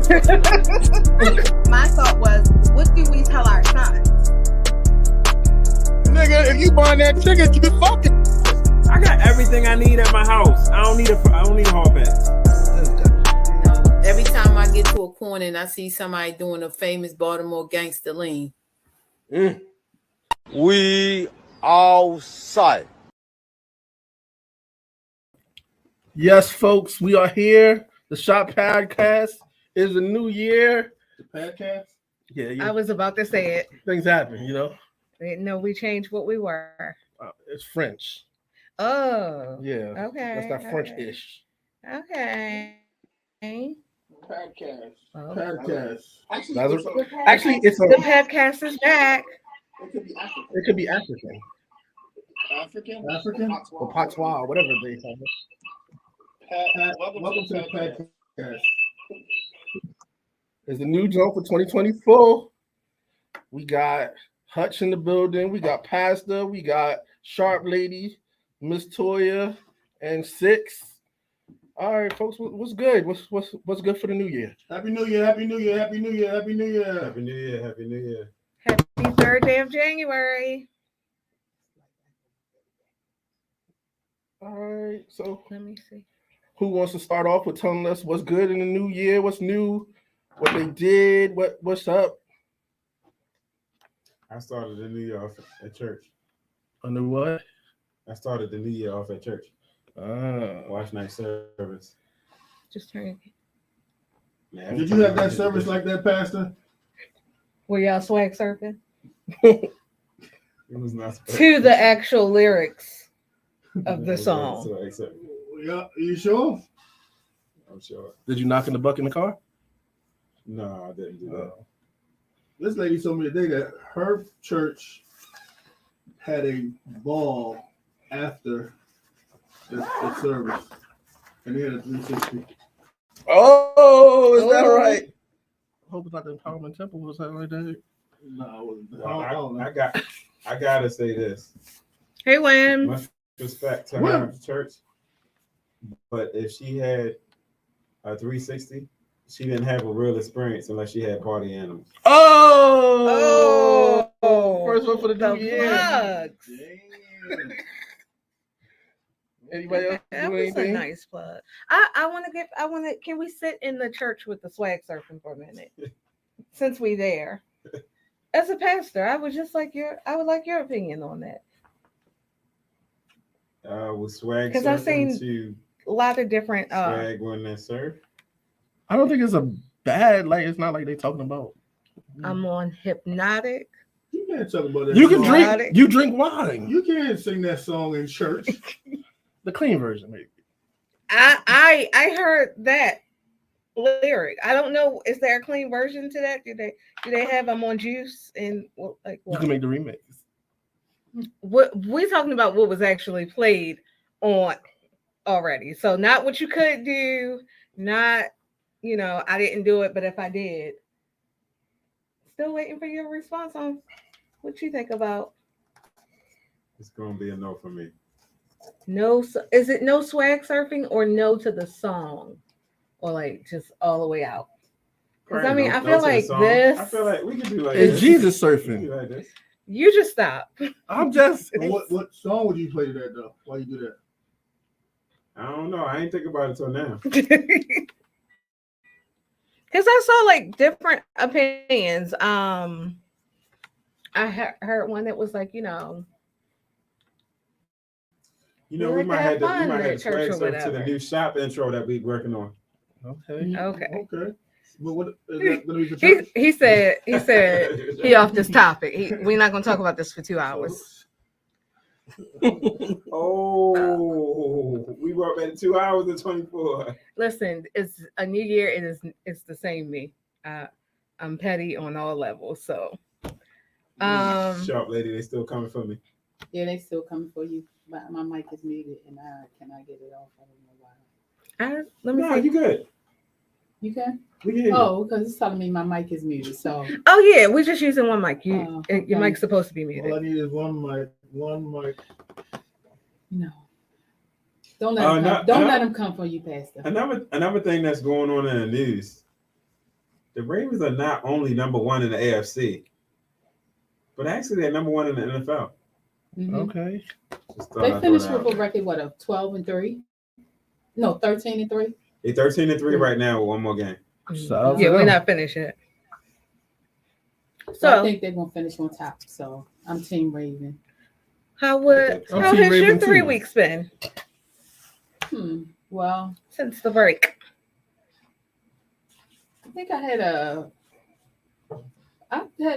My thought was, what do we tell our sons? Nigga, if you buying that ticket, you be fucking. I got everything I need at my house. I don't need a hall pass. Every time I get to a corner and I see somebody doing a famous Baltimore gangster lean. We outside. Yes, folks, we are here. The Shop Podcast is a new year. The podcast? Yeah. I was about to say it. Things happen, you know. No, we changed what we were. It's French. Oh. Yeah. Okay. That's that French-ish. Okay. Podcast. Oh. Podcast. Actually, it's the podcast is back. It could be African. African? Or Patois, whatever they call it. Welcome to the podcast. It's a new jump for 2024. We got Hutch in the building. We got Pastor. We got Sharp Lady, Miss Toya, and Six. All right, folks, what's good? What's good for the new year? Happy New Year! Happy New Year! Happy New Year! Happy New Year! Happy New Year! Happy New Year! Happy 3rd day of January. All right, so Let me see. who wants to start off with telling us what's good in the new year? What's new? What they did? What's up? I started the new year off at church. Under what? I started the new year off at church. Watch night service. Just turn it. Did you have that service like that, Pastor? Were y'all swag surfing? It was not To the actual lyrics of the song. Yeah, you sure? I'm sure. Did you knock in the bucket in the car? No, I didn't do that. This lady told me today that her church had a ball after the service, and they had a 360. Oh, is that right? I hope it's not the Empowerment Temple. Was that right there? No, Well, I gotta say this. Hey, Wham. Much respect to her church, but if she had a 360, she didn't have a real experience unless she had party animals. Oh, first one for the new year. Plugs. Anybody else That do was anything? a nice plug. I want to can we sit in the church with the swag surfing for a minute? Since we there. As a pastor, I would like your opinion on that. With swag, Because I've seen to a lot of different swag when they serve. I don't think it's a bad, like, it's not like they talking about. I'm on Hypnotic. You can't talk about that. You can song. drink, you drink wine. You can't sing that song in church. The clean version, maybe. I heard that lyric. I don't know. Is there a clean version to that? Do they have them on Juice and what? You can make the remix. What we're talking about? What was actually played on already? So not what you could do. Not I didn't do it, but if I did, still waiting for your response on what you think about. It's gonna be a no for me. No, is it no swag surfing or no to the song, or like just all the way out? Because I mean, I feel like this. I feel like we can do like It's this. Jesus We can surfing. do like this. You just stop. I'm just. What song would you play to that though? Why you do that? I don't know. I ain't think about it till now. Because I saw like different opinions. I heard one that was like, we like might to have have to fun swag at church or surf to the whatever. new shop intro that we working on. Okay. okay. But what is that gonna be for church? He said he off this topic. We're not gonna talk about this for 2 hours. Oh, we were up at 2 hours and 24. Listen, it's a new year. It's the same me. I'm petty on all levels. So Sharp lady, they still coming for me. Yeah, they still coming for you. But my mic is muted and I cannot get it off. I don't know why. let me No, see. you good. You can? We can hear you. Oh, because it's telling me my mic is muted. So Oh yeah, we're just using one mic. okay. Your mic's supposed to be All muted. I need is one mic. no. Don't let them come for you, Pastor. Another thing that's going on in the news. The Ravens are not only number one in the AFC, but actually they're number one in the NFL. Mhm. Okay. Just thought They I'd throw finished that with out a there. record, what, of 12-3? No, 13-3. They're 13-3 right now with one more game. Shout out to Yeah, we're them. not finished yet. So I So think they're gonna finish on top. So I'm Team Raven. how I'm has Team your Raven 3 too. weeks been Well, since the break? I think I've had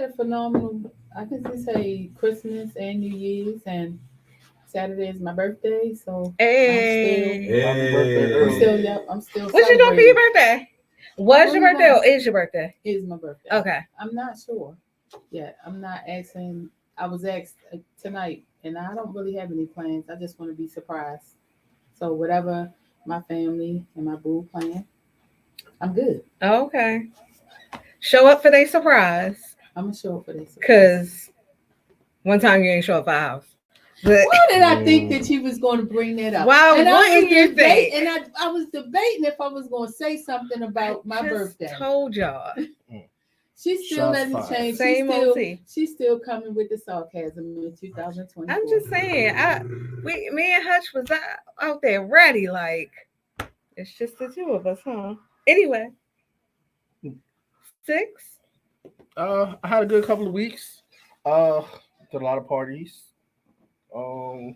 a phenomenal, I can just say Christmas and New Year's, and Saturday is my birthday. So Hey, Happy birthday I'm early. still, yep, I'm still what you doing for your celebrating. birthday? Was your really birthday or want- is your birthday? It is my birthday. Okay. I'm not sure yet. I'm not asking. I was asked tonight, and I don't really have any plans. I just want to be surprised. So whatever my family and my boo plan, I'm good. Okay. Show up for their surprise. I'm gonna show up for this. Cause one time you ain't show up for our house. But Why did I think that you was going to bring that up? Why And I was wouldn't you think? And I was debating if I was going to say something about my just birthday. told y'all. She still Shots doesn't fired. change. Same old tea. She's still coming with the sarcasm in 2020. I'm just saying, me and Hutch was out there ready, like it's just the two of us, huh? Anyway, 6. I had a good couple of weeks. Did a lot of parties. A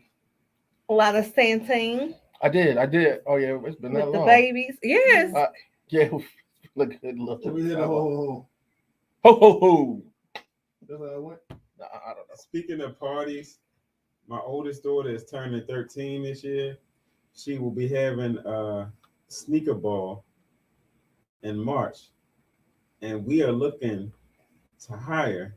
lot of Santine I did. Oh yeah, it's been that with the long. babies. Yes. Yeah, look good. Look. Let me hear the ho. Ho ho ho. That's how I went. I don't know. Speaking of parties, my oldest daughter is turning 13 this year. She will be having a sneaker ball in March, and we are looking to hire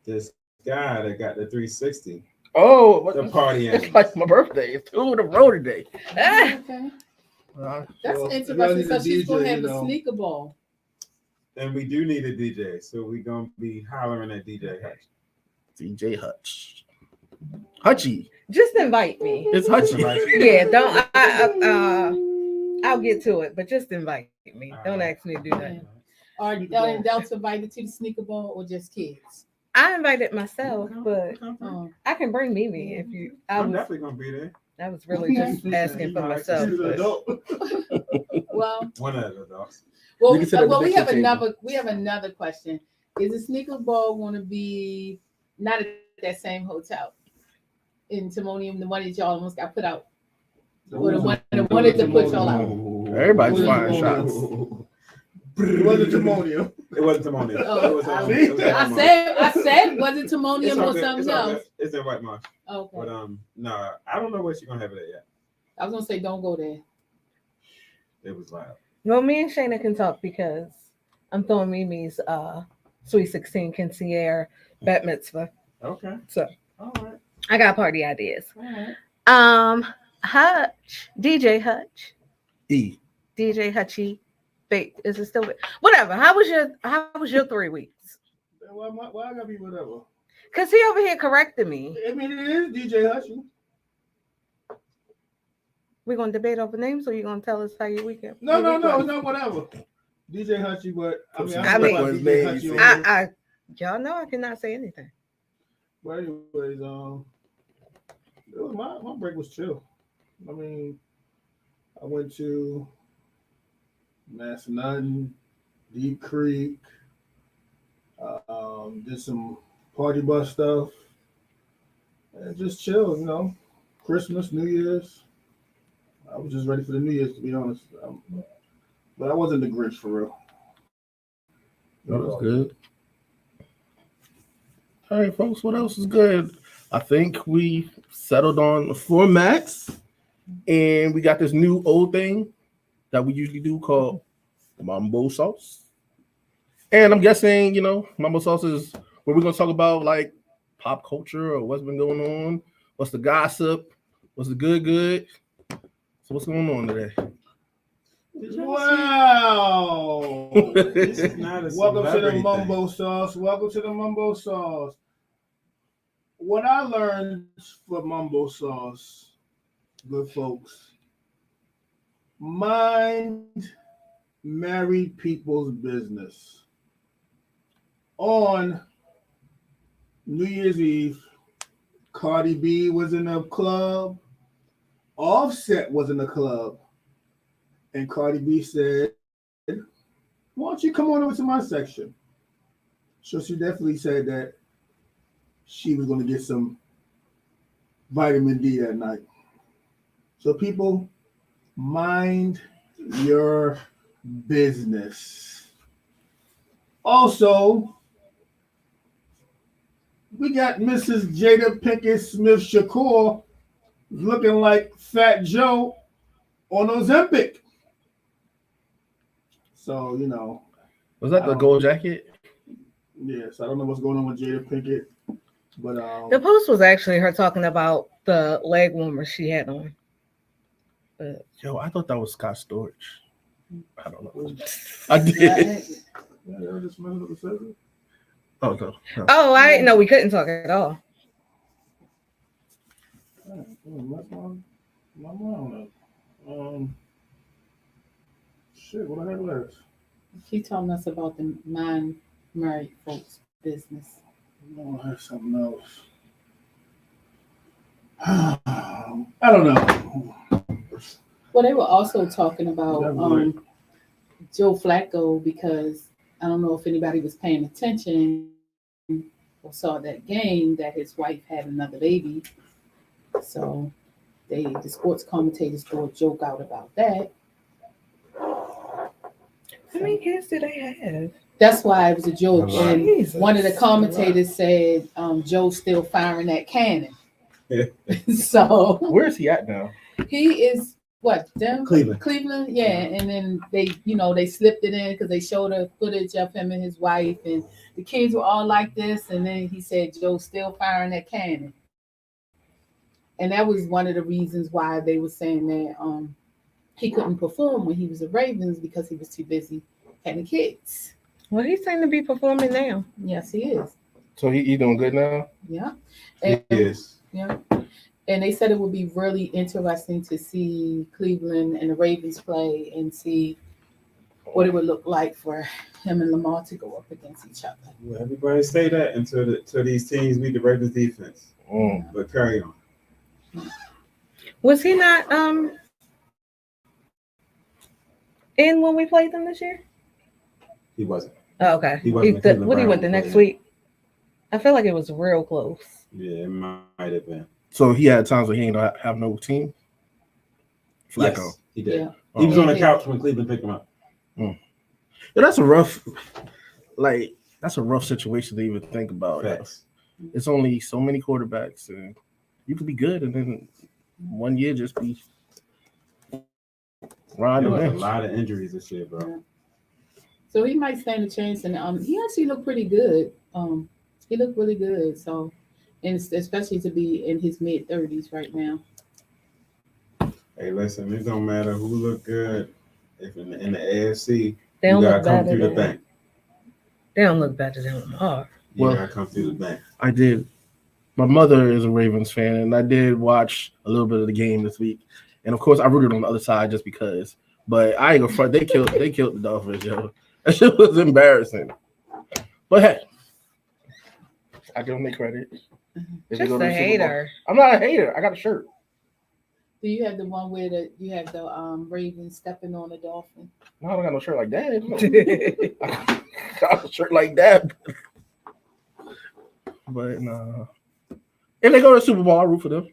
this guy that got the 360. Oh, The party It's animals. like my birthday. It's 2 in a row today. Ah, Okay. Uh, That's Well, interesting. if y'all need So a she's going to DJ, have you a know. sneaker ball. And we do need a DJ, so we're gonna be hollering at DJ Hutch. DJ Hutch. Hutchie. just invite me. It's Hutchie. Yeah, I'll get to it, but just invite me. Don't ask me to do that. Are adults invited to the sneaker ball or just kids? I invited myself, but Oh, I can bring Mimi if you. I'm definitely gonna be there. I was really just asking for myself. She's an but- adult. well, One of the adults. well, You can sit at the we picnic have table. another question. Is the sneaker ball going to be not at that same hotel in Timonium, the one that y'all almost got put out, or the one that wanted to put y'all out? Everybody's What firing is shots. It wasn't Timonium. It wasn't Timonium. Oh, It was, see? it was I said, was it It's Timonium all or good. something It's all else? good. It's in White Marsh. Okay, But no, I don't know where she's gonna have it at yet. I was gonna say don't go there. It was loud. Well, me and Shayna can talk because I'm throwing Mimi's Sweet 16 Concierge bat mitzvah. Okay. So All right. I got party ideas. All right. Hutch, DJ Hutch, E. DJ Hutchie. Wait, is it still? Whatever. How was your 3 weeks? Why I gotta be whatever? Cause he over here corrected me. I mean, it is DJ Hutchie. We're gonna debate over names, or you gonna tell us how your weekend? No, your week was? it's not whatever. DJ Hutchie, but I mean, I mean, like his DJ name, Hutchie you over see. there. Y'all know I cannot say anything. But anyways, it was my break was chill. I mean, I went to Massanutten, Deep Creek, did some party bus stuff, and just chill. You know, Christmas, New Year's. I was just ready for the New Year's, to be honest. But I wasn't the Grinch for real. That was good. All right, folks, what else is good? I think we settled on the formats, and we got this new old thing that we usually do called Mambo Sauce. And I'm guessing, Mambo Sauce is where we're going to talk about like pop culture or what's been going on, what's the gossip, what's the good. So what's going on today? Wow! This is not a Welcome to the celebrity Mumbo Sauce. Welcome to the Mumbo Sauce. What I learned from Mumbo Sauce, good folks, mind married people's business. on New Year's Eve, Cardi B was in a club, Offset was in the club, and Cardi B said, "Why don't you come on over to my section?" So she definitely said that she was going to get some vitamin D that night. So people, mind your business. Also, we got Mrs. Jada Pinkett Smith Shakur looking like Fat Joe on Ozempic. So, you know. Was that the gold jacket? Yes, I don't know what's going on with Jada Pinkett, but The post was actually her talking about the leg warmers she had on. But Yo, I thought that was Scott Storch. I don't know. I did. yeah, they were just messing up the survey. Oh, no. oh, I didn't know we couldn't talk at all. My mom. Shit, what I had last? She telling us about the married folks business. No, I have something else. I don't know. Well, they were also talking about That right? Joe Flacco, because I don't know if anybody was paying attention or saw that game that his wife had another baby. So the sports commentators threw a joke out about that. How many kids do they have? That's why it was a joke. And Jesus. one of the commentators said Joe's still firing that cannon. So Where is he at now? he is what? Cleveland. Cleveland, yeah. And then they slipped it in because they showed a footage of him and his wife, and the kids were all like this. And then he said Joe's still firing that cannon. And that was one of the reasons why they were saying that he couldn't perform when he was at Ravens because he was too busy having kids. Well, he seemed to be performing now. Yes, he is. So he doing good now? Yeah. And, Yes. yeah. And they said it would be really interesting to see Cleveland and the Ravens play and see what it would look like for him and Lamar to go up against each other. Well, everybody say that until these teams beat the Ravens defense. Mm. But carry on. Was he not in when we played them this year? He wasn't. Oh, okay. He wasn't the Cleveland What he Browns went the next player. week? I feel like it was real close. Yeah, it might have been. So he had times where he ain't have no team? Flacco. Yes, he did. Yeah. He was on the Yeah. couch when Cleveland picked him up. Yeah, that's a rough situation to even think about. Facts. It's only so many quarterbacks, and you could be good, and then 1 year just be riding There the was a bench. lot of injuries this year, bro. So he might stand a chance, and he actually looked pretty good. He looked really good. So, and especially to be in his mid-30s right now. Hey, listen, it don't matter who look good. If in the AFC, They you don't gotta look come better through the than bank. they don't look better than Lamar. You Well- gotta come through the bank. I did. My mother is a Ravens fan, and I did watch a little bit of the game this week. And of course, I rooted on the other side just because. But I ain't gonna front. They killed the Dolphins, yo. That shit was embarrassing. But hey, I give them their credit. If they Just go to a the Super Bowl- hater. I'm not a hater. I got a shirt. Do you have the one where you have the Ravens stepping on the dolphin? No, I don't got no shirt like that. No. I got a shirt like that. But no. If they go to the Super Bowl, I'll root for them.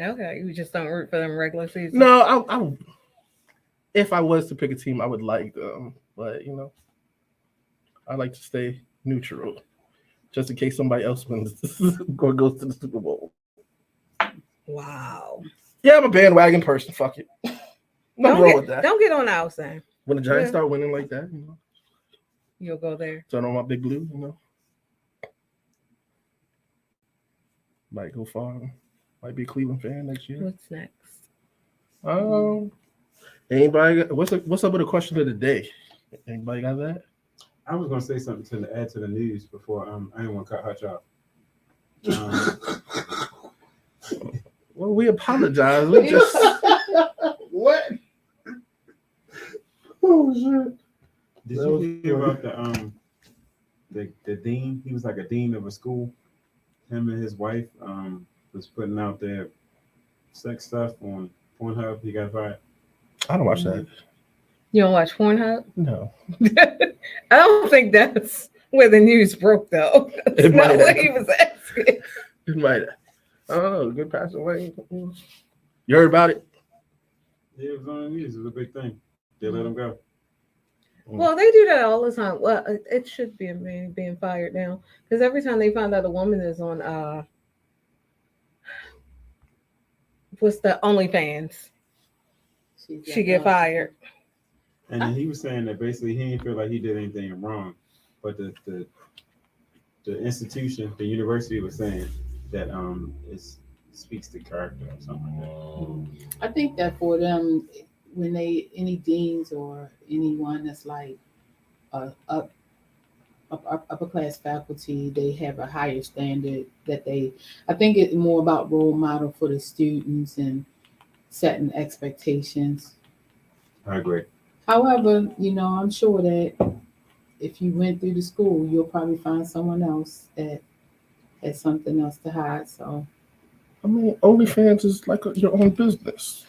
Okay, you just don't root for them regular season. No, I if I was to pick a team, I would like them. But I like to stay neutral. Just in case somebody else wins or goes to the Super Bowl. Wow. Yeah, I'm a bandwagon person. Fuck it. Nothing wrong with that. Don't get on our side. When the Giants Yeah. start winning like that, You'll go there. turn on my big blue, Might go far. Might be a Cleveland fan next year. What's next? Anybody? What's up with the question of the day? Anybody got that? I was gonna say something to add to the news before I didn't want to cut Hutch off. Well, we apologize. We just What? Oh shit! Did That you was hear funny. about the dean. He was like a dean of a school. Him and his wife was putting out their sex stuff on Pornhub. He got fired. I don't watch that. You don't watch Pornhub? No. I don't think that's where the news broke, though. That's It might not what have. he was asking. It might. Oh, good passed away. You heard about it? Yeah, it was on the news. It was a big thing. They let him go. Well, they do that all the time. Well, it should be a man being fired now because every time they find out a woman is on what's the OnlyFans, she get fired. And then he was saying that basically he didn't feel like he did anything wrong, but the institution, the university, was saying that it speaks to character or something like that. I think that for them, when any deans or anyone that's like upper class faculty, they have a higher standard that I think it's more about role model for the students and setting expectations. I agree. However, I'm sure that if you went through the school, you'll probably find someone else that has something else to hide. So I mean, OnlyFans is like your own business.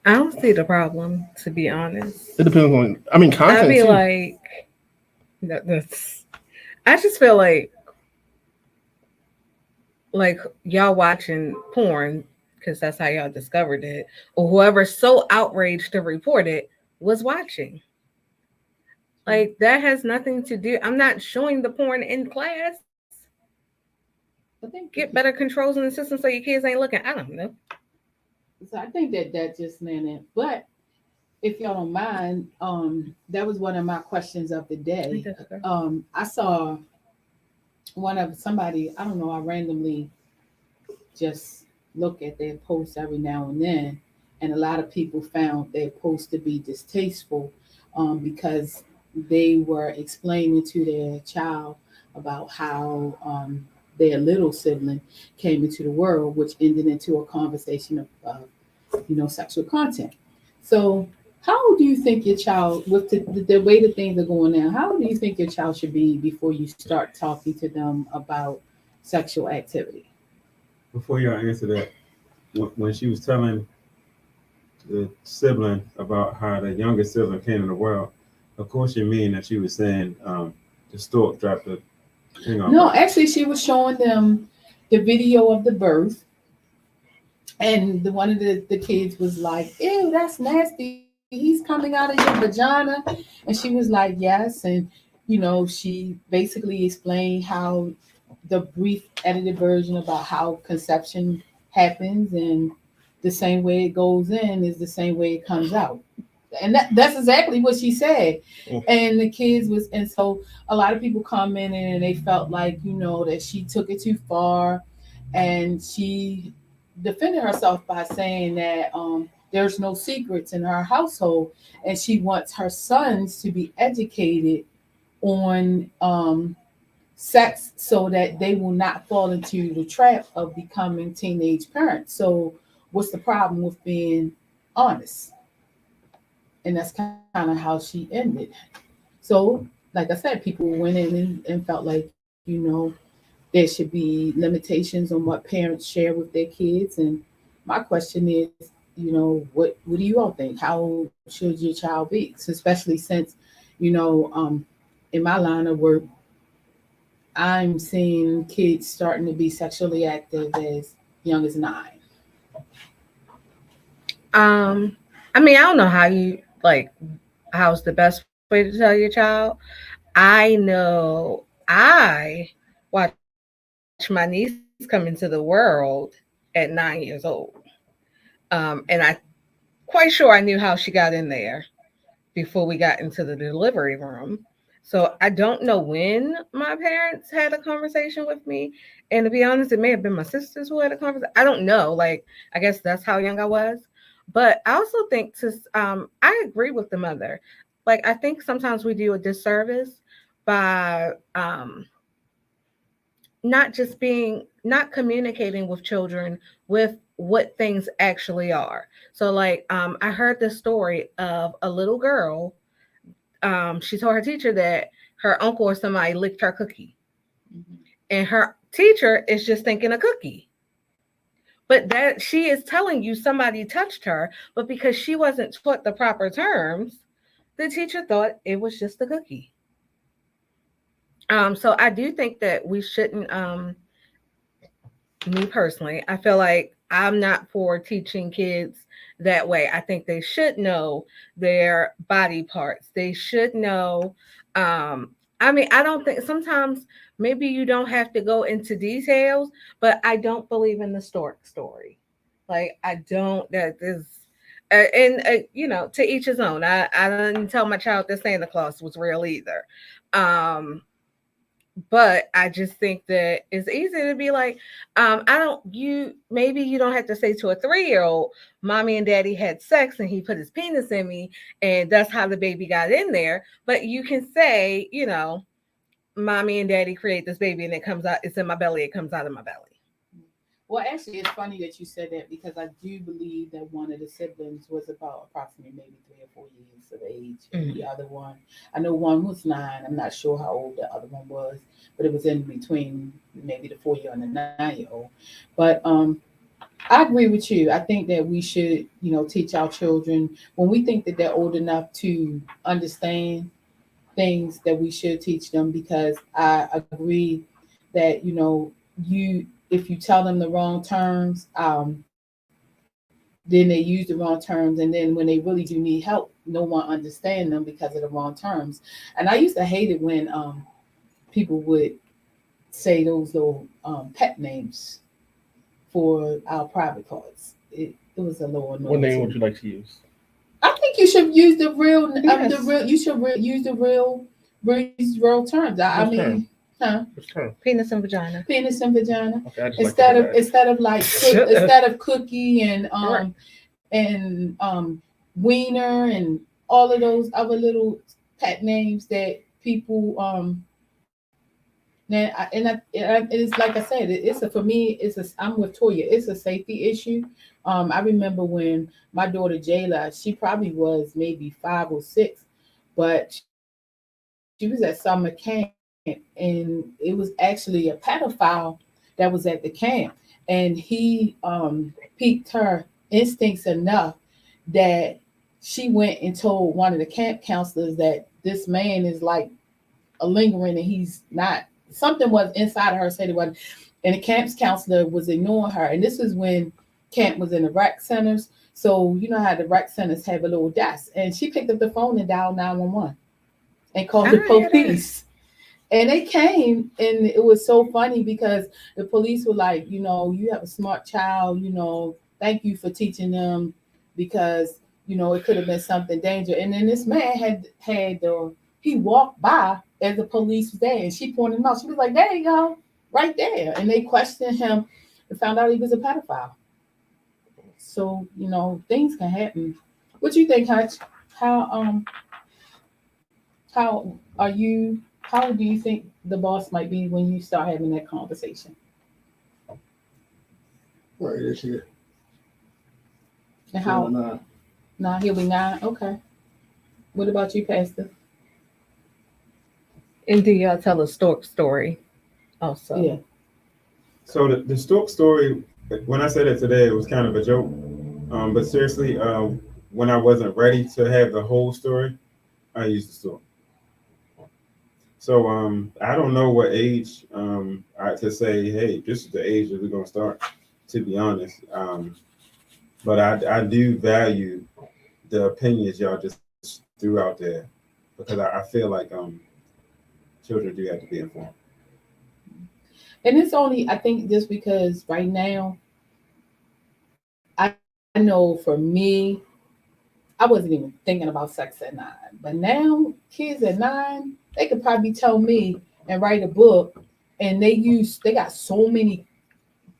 I don't see the problem, to be honest. It depends on. I mean, content. I'd be too. like, that's. I just feel like y'all watching porn because that's how y'all discovered it, or whoever's so outraged to report it was watching. Like that has nothing to do. I'm not showing the porn in class. I think Get better controls in the system so your kids ain't looking. I don't know. So I think that just landed. But if y'all don't mind, that was one of my questions of the day. I saw somebody, I don't know, I randomly just look at their posts every now and then, and a lot of people found their posts to be distasteful because they were explaining to their child about how their little sibling came into the world, which ended into a conversation of sexual content. So how do you think your child, with the way that things are going now, how do you think your child should be before you start talking to them about sexual activity? Before y'all answer that, when she was telling the sibling about how the younger sibling came in the world, of course you mean that she was saying the stork dropped the thing on. No, actually she was showing them the video of the birth, and one of the kids was like, "Ew, that's nasty. He's coming out of your vagina." And she was like, "Yes." And she basically explained how the brief edited version about how conception happens, and the same way it goes in is the same way it comes out. And that's exactly what she said. And the kids and so a lot of people commented and they felt like, that she took it too far, and she defended herself by saying that there's no secrets in her household, and she wants her sons to be educated on sex so that they will not fall into the trap of becoming teenage parents. So what's the problem with being honest? And that's kind of how she ended. So, like I said, people went in and felt like, there should be limitations on what parents share with their kids. And my question is, what do you all think? How should your child be? Especially since, in my line of work, I'm seeing kids starting to be sexually active as young as 9. I mean, I don't know how's the best way to tell your child. I know I watched my niece come into the world at 9 years old. And I'm quite sure I knew how she got in there before we got into the delivery room. So I don't know when my parents had a conversation with me. And to be honest, it may have been my sisters who had a conversation. I don't know. I guess that's how young I was. But I also think I agree with the mother. I think sometimes we do a disservice by not communicating with children with what things actually are. So I heard the story of a little girl she told her teacher that her uncle or somebody licked her cookie. Mhm. And her teacher is just thinking a cookie. But that she is telling you somebody touched her, but because she wasn't taught the proper terms, the teacher thought it was just a cookie. So I do think that we shouldn't me personally, I feel like I'm not for teaching kids that way. I think they should know their body parts. They should know. I mean, I don't think sometimes maybe you don't have to go into details, but I don't believe in the stork story. Like, I don't, that is, and to each his own. I didn't tell my child that Santa Claus was real either. But I just think that it's easy to be like, I don't, maybe you don't have to say to a 3-year-old, mommy and daddy had sex and he put his penis in me and that's how the baby got in there. But you can say, mommy and daddy create this baby and it comes out, it's in my belly, it comes out of my belly. Well, actually, it's funny that you said that because I do believe that one of the siblings was about approximately maybe 3 or 4 years of age. And the other one, I know one was 9. I'm not sure how old the other one was, but it was in between maybe the 4-year and the 9-year-old. But I agree with you. I think that we should, teach our children when we think that they're old enough to understand things that we should teach them because I agree that, if you tell them the wrong terms, then they use the wrong terms. And then when they really do need help, no one understands them because of the wrong terms. And I used to hate it when people would say those little pet names for our private parts. It was a little annoying. What name would you like to use? I think you should use the real, Yes. you should use the real terms. I Which mean, term? huh? Which term? Penis and vagina. Penis and vagina. Okay, I just Instead like of to instead of like instead of cookie and Right. wiener and all of those other little pet names that people it's like I said, for me, I'm with Toya. It's a safety issue. I remember when my daughter Jayla, she probably was maybe 5 or 6, but she was at summer camp, and it was actually a pedophile that was at the camp, and he piqued her instincts enough that she went and told one of the camp counselors that this man is like a lingering and he's not. Something was inside of her said it wasn't, and the camp's counselor was ignoring her. And this is when camp was in the rec centers. So you know how the rec centers have a little desk, and she picked up the phone and dialed 911 and called the police. And they came, and it was so funny because the police were like, you have a smart child, thank you for teaching them because, it could have been something dangerous. And then this man he walked by as the police was there, and she pointed him out. She was like, there you go, right there. And they questioned him and found out he was a pedophile. So, things can happen. What do you think, Hutch? How do you think the boss might be when you start having that conversation? Right this year. And how? 9. Now he'll be 9. Okay. What about you, Pastor? And do y'all tell a stork story also? Yeah. So the stork story, when I said it today, it was kind of a joke. But seriously, when I wasn't ready to have the whole story, I used the stork. So I don't know what age to say, hey, this is the age that we're gonna start, to be honest. But I do value the opinions y'all just threw out there because I feel like children do have to be informed. And it's only, I think, just because right now, I know for me, I wasn't even thinking about sex at 9. But now, kids at 9, they could probably tell me and write a book, and they got so many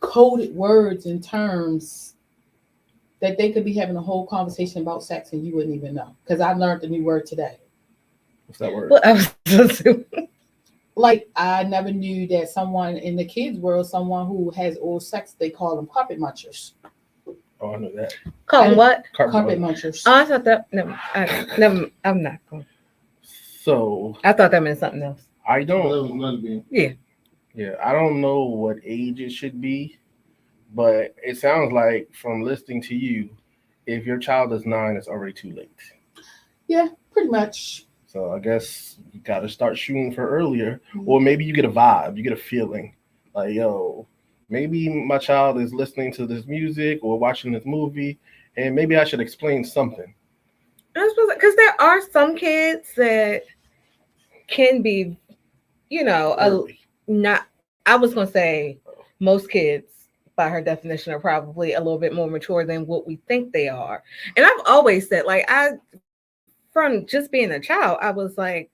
coded words and terms that they could be having a whole conversation about sex and you wouldn't even know. Because I learned a new word today. What's that word? Well, I was just Like, I never knew that someone in the kids' world, someone who has oral sex, they call them carpet munchers. Oh, I know that. call them what? Carpet munchers. Oh, I thought that. No, I'm not going. So I thought that meant something else. I That don't. was lesbian. Yeah, I don't know what age it should be, but it sounds like from listening to you, if your child is 9, it's already too late. Yeah, pretty much. So I guess you got to start shooting for earlier, or maybe you get a vibe, you get a feeling, like yo, maybe my child is listening to this music or watching this movie, and maybe I should explain something. I suppose because there are some kids that can be, Early. not. I was gonna say most kids, by her definition, are probably a little bit more mature than what we think they are. And I've always said, like, from just being a child, I was like,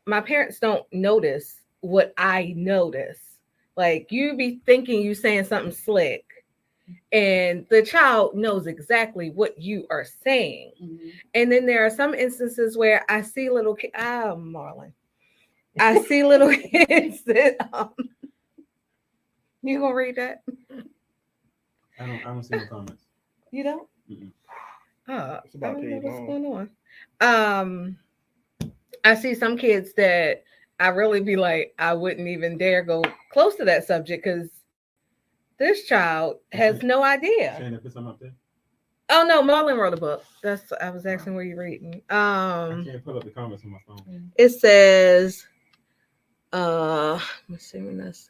my parents don't notice what I notice. Like, you be thinking you saying something slick, and the child knows exactly what you are saying. And then there are some instances where I see little kids. Marlon. I see little kids that you gonna read that? I don't see no comments. You don't? Mm-mm. Oh, It's about I don't know page what's long. going on. I see some kids that I really be like, I wouldn't even dare go close to that subject because this child has no idea. Shannon, put something up there. Oh no, Marlon wrote a book. That's I was asking where you reading. I can't pull up the comments on my phone. It says, let's see when this.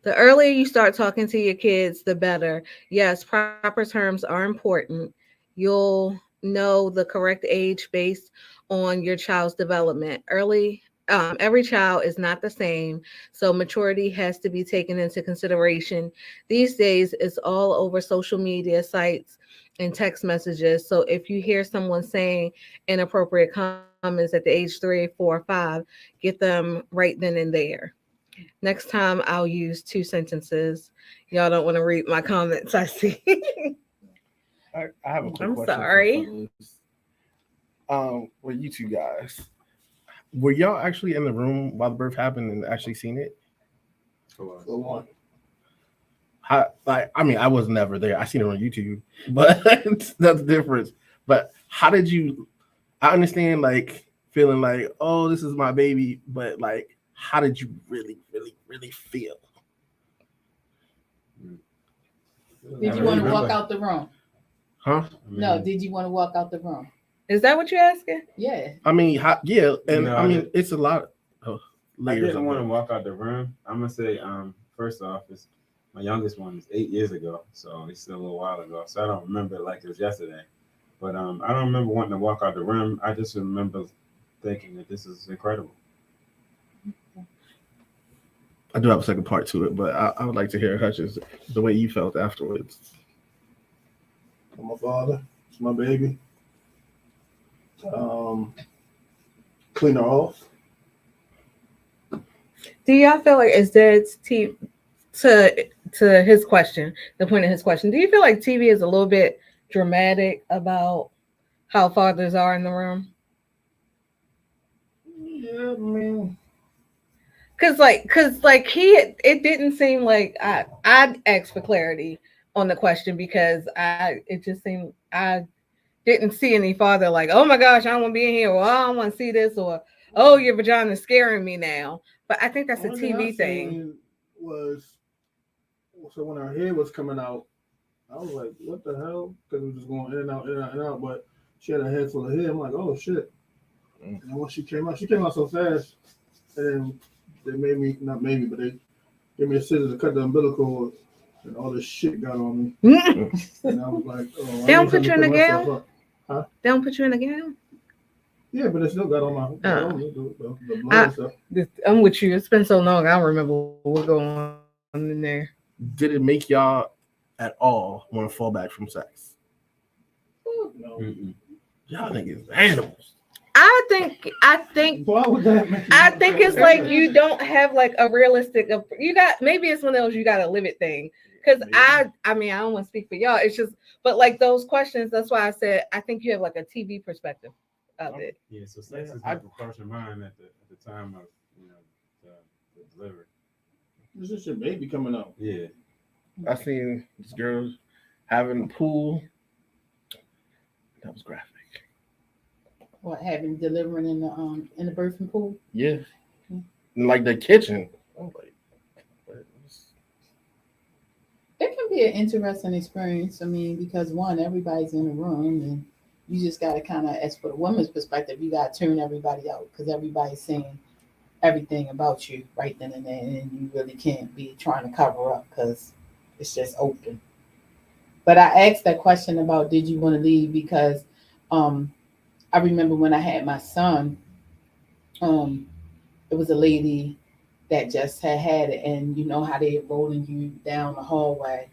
The earlier you start talking to your kids, the better. Yes, proper terms are important. You'll know the correct age based on your child's development. Every child is not the same, so maturity has to be taken into consideration. These days, it's all over social media sites and text messages. So if you hear someone saying inappropriate comments at the age 3, 4, 5, get them right then and there. Next time I'll use 2 sentences. Y'all don't want to read my comments, I see. I have a quick I'm question. sorry. Well, you two guys, were y'all actually in the room while the birth happened and actually seen it? For one. I was never there. I seen it on YouTube, but that's the difference. But how did you? I understand, like feeling like, oh, this is my baby, but like, how did you really, really, really feel? Did I you want to remember. walk out the room? Huh? No, did you want to walk out the room? Is that what you're asking? Yeah. I mean, yeah, and No, I I mean, didn't. it's a lot of I layers. didn't of want it. to walk out the room. I'm gonna say, first off, it's my youngest one is 8 years ago, so it's still a little while ago. So I don't remember it like it was yesterday. But I don't remember wanting to walk out the room. I just remember thinking that this is incredible. I do have a second part to it, but I would like to hear Hutch's the way you felt afterwards. I'm my father. It's my baby. Clean her off. Do y'all feel like is Dad's to his question, the point of his question, do you feel like TV is a little bit dramatic about how fathers are in the room? Yeah, I mean, Cause it didn't seem like I asked for clarity on the question because it just seemed I didn't see any father like, oh my gosh, I don't want to be in here, or I don't want to see this, or oh, your vagina's scaring me now. But I think that's a only thing I TV thing. seen was so when her head was coming out, I was like, what the hell? Because it was just going in and out, in and out, in and out. But she had a head full of hair. I'm like, oh shit. And then when she came out so fast. And then they made me, not made me, but they gave me a scissors to cut the umbilical cord. And all this shit got on me. And I was like, oh, They don't I put ain't you in trying a to put gown? myself up. They don't put you in a gown? Yeah, but it still got on my the blood and stuff. I'm with you. It's been so long. I don't remember what's going on in there. Did it make y'all at all want to fall back from sex? No. Mm-mm. Y'all niggas animals. I think Why would that make I think it's like you don't have like a realistic. You got maybe it's one of those you got to live it thing. Because I mean I don't want to speak for y'all. It's just but like those questions. That's why I said I think you have like a TV perspective of it. Yeah, so sex is not across your mind at the time of the delivery. This is your baby coming out. Yeah. I seen this girl having a pool. That was graphic. What, having delivering in the birthing pool? Yeah, Hmm. like the kitchen. I'm like, what is- It can be an interesting experience. I mean, because one, everybody's in the room, and you just got to kind of, as for the woman's perspective, you got to turn everybody out because everybody's saying everything about you right then and there, and you really can't be trying to cover up because it's just open. But I asked that question about did you want to leave because um, I remember when I had my son, um, it was a lady that just had it, and you know how they rolling you down the hallway.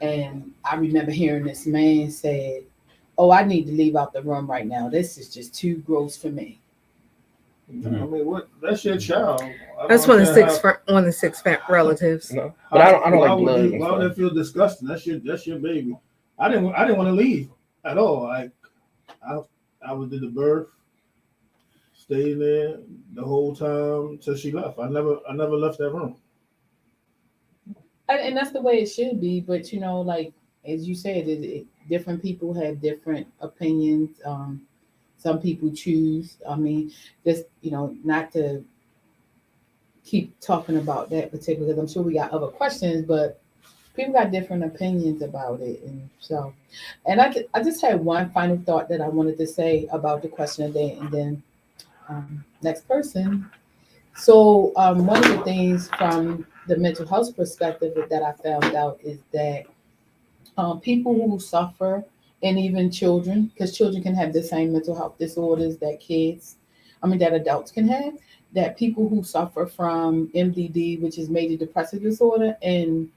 And I remember hearing this man said, "Oh, I need to leave out the room right now. This is just too gross for me." I mean, what? That's your child. I That's don't one of understand one of the six relatives. No, but I don't why like would blood. you, And why would stuff. that feel disgusting? That's your baby. I didn't want to leave at all. I was at the birth, stayed there the whole time till she left. I never left that room. And that's the way it should be. But you know, like as you said, different people have different opinions. Some people choose. I mean, just not to keep talking about that particular. Because I'm sure we got other questions, but people got different opinions about it, and so. And I just had one final thought that I wanted to say about the question of the day, and then next person. So one of the things from the mental health perspective that I found out is that people who suffer, and even children, because children can have the same mental health disorders that that adults can have, that people who suffer from MDD, which is major depressive disorder, and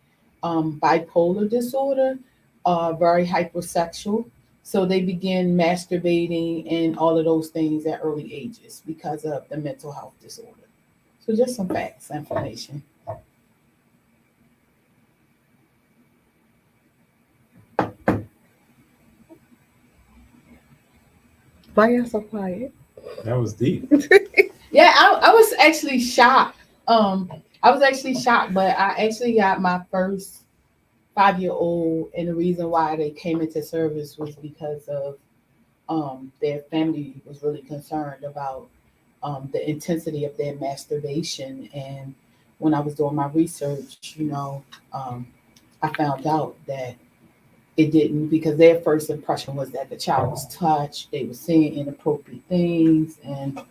bipolar disorder are very hypersexual. So they begin masturbating and all of those things at early ages because of the mental health disorder. So just some facts, information. Why y'all so quiet? That was deep. Yeah, I was actually shocked. I was actually shocked, but I actually got my first 5-year-old, and the reason why they came into service was because of their family was really concerned about the intensity of their masturbation. And when I was doing my research, I found out that it didn't, because their first impression was that the child was touched, they were seeing inappropriate things, and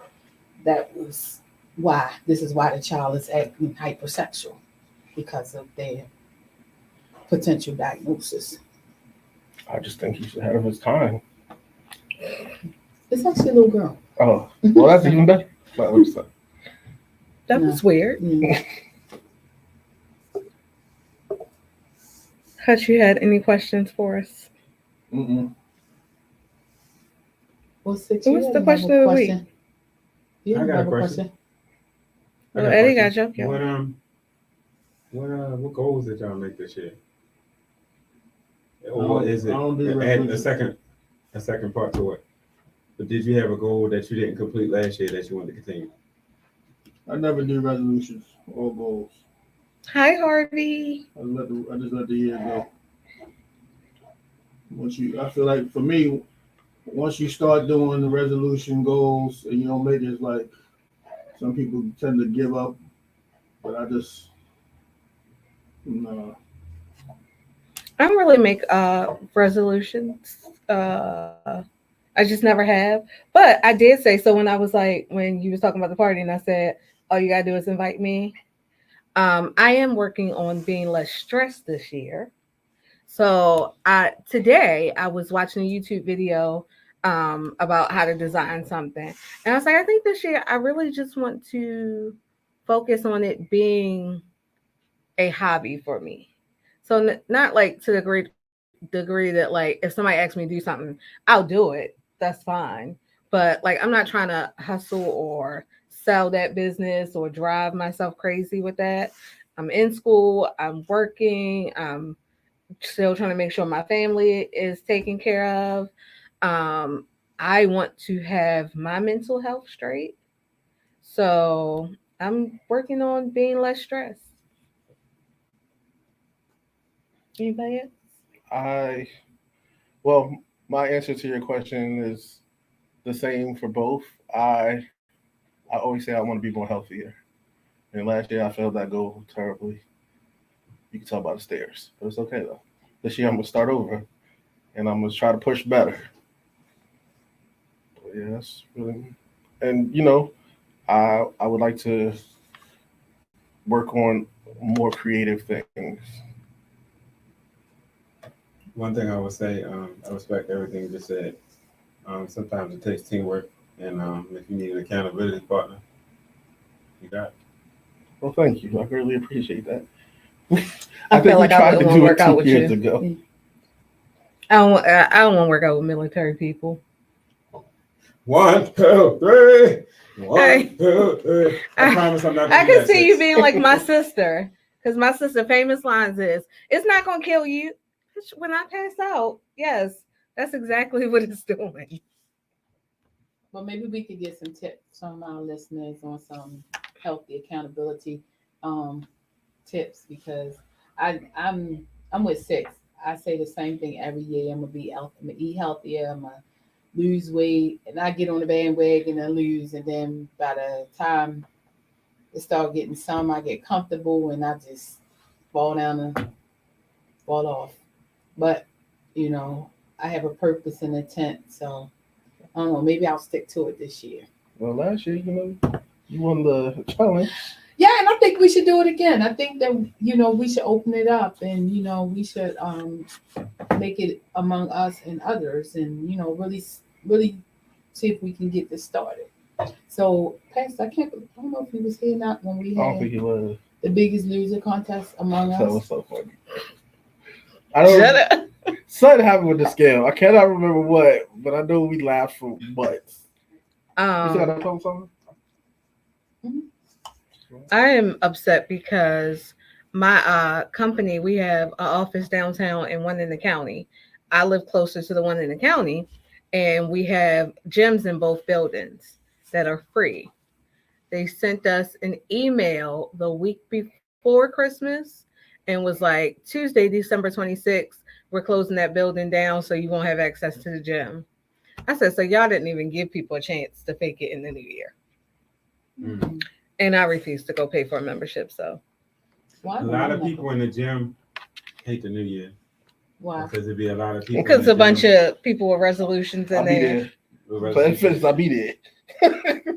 that was why this is why the child is acting hypersexual because of their potential diagnosis. I just think he's ahead of his time. It's actually a little girl. Oh, well, that's even better. But what's that? That was weird. Mm. Hutch, you had any questions for us? Mm-mm. What's the question of the week? You I have got a another question. I Well, got a Eddie question. got your What goals did y'all make this year? Or is it I don't do adding resolutions. a second part to it? But did you have a goal that you didn't complete last year that you want to continue? I never do resolutions or goals. Hi, Harvey. I just let the year go. I feel like for me, once you start doing the resolution goals and you don't make it, it's like some people tend to give up, but I just no. I don't really make resolutions. I just never have. But I did say so when I was like when you was talking about the party and I said, all you gotta do is invite me. I am working on being less stressed this year. So today I was watching a YouTube video about how to design something. And I was like, I think this year I really just want to focus on it being a hobby for me. So not like to the degree that like if somebody asks me to do something, I'll do it. That's fine. But like I'm not trying to hustle or sell that business or drive myself crazy with that. I'm in school, I'm working, I'm still trying to make sure my family is taken care of. Um, I want to have my mental health straight. So I'm working on being less stressed. Anybody else? Well, my answer to your question is the same for both. I always say I want to be more healthier. And last year I failed that goal terribly. You can tell by the stairs, but it's okay though. This year I'm gonna start over, and I'm gonna try to push better. But yeah, that's really. And I would like to work on more creative things. One thing I would say, I respect everything you just said. Sometimes it takes teamwork, and if you need an accountability partner, you got it. Well, thank you. I really appreciate that. I feel like I tried wouldn't to wanna do work it out 2 with years you. ago. I don't want to work out with military people. 1, 2, 3. 1, Hey. 2, 3. I promise I'm not gonna I do can that, see you sis. being like my sister, because my sister famous lines is, "It's not gonna kill you when I pass out." Yes, that's exactly what it's doing. Well, maybe we could get some tips from our listeners on some healthy accountability tips, because I'm with Six. I say the same thing every year. I'm gonna eat healthier. I'm gonna lose weight, and I get on the bandwagon and lose, and then by the time it start getting some, I get comfortable and I just fall down and fall off. But I have a purpose and intent, so I don't know. Maybe I'll stick to it this year. Well, last year, you won the challenge. Yeah, and I think we should do it again. I think that we should open it up, and we should make it among us and others, and really see if we can get this started. So, Pastor, I don't know if he was here or not when we I don't think had he was. the Biggest Loser contest among That was us. so funny. I don't. Shut up. Something happened with the scale. I cannot remember what, but I know we laughed for butts. You see how that comes on? I am upset because my company, we have an office downtown and one in the county. I live closer to the one in the county, and we have gyms in both buildings that are free. They sent us an email the week before Christmas and was like, Tuesday, December 26th, we're closing that building down, so you won't have access to the gym. I said, so y'all didn't even give people a chance to fake it in the new year. Mm. And I refuse to go pay for a membership. So Why? A lot of people in the gym hate the new year Why? because there'd be a lot of people. because a bunch of people with resolutions in I'll be there. there. Planet Fitness, I'll be there.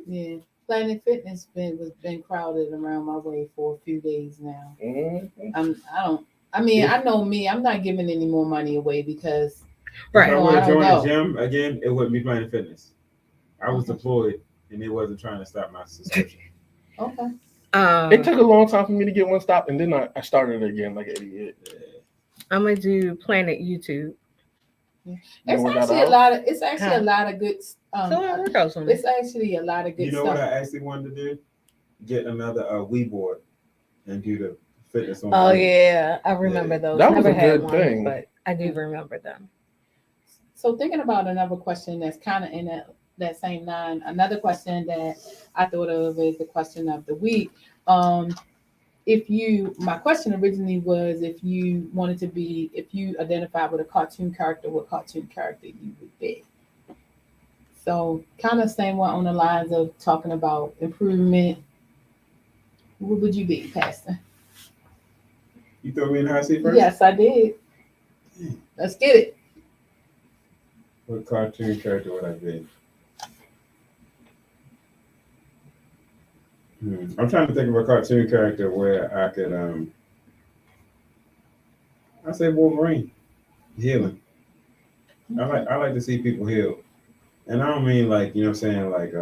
Yeah, Planet Fitness been crowded around my way for a few days now. Mhm. I know me. I'm not giving any more money away because Right. If I No, would I have don't joined know. the gym again, it wouldn't be Planet Fitness. I was Okay. deployed, and it wasn't trying to stop my subscription. okay. It took a long time for me to get one stop, and then I started again like an idiot. I'm gonna do Planet YouTube. It's work out actually out? a lot of good. So I work out on It's it. actually a lot of good You know what stuff. I actually wanted to do? Get another Wii board and do the fitness on. Oh Wii. yeah, I remember Yeah. those. That was Never a had good one, thing. but I do remember them. So thinking about another question that's kind of in that same line. Another question that I thought of is the question of the week. My question originally was if you identified with a cartoon character, what cartoon character you would be. So kind of same one on the lines of talking about improvement. What would you be, Pastor? You throw me in the hot seat first? Yes, I did. Let's get it. What cartoon character would I be? I'm trying to think of a cartoon character where I could I say Wolverine. Healing. I like to see people heal. And I don't mean like, you know what I'm saying, like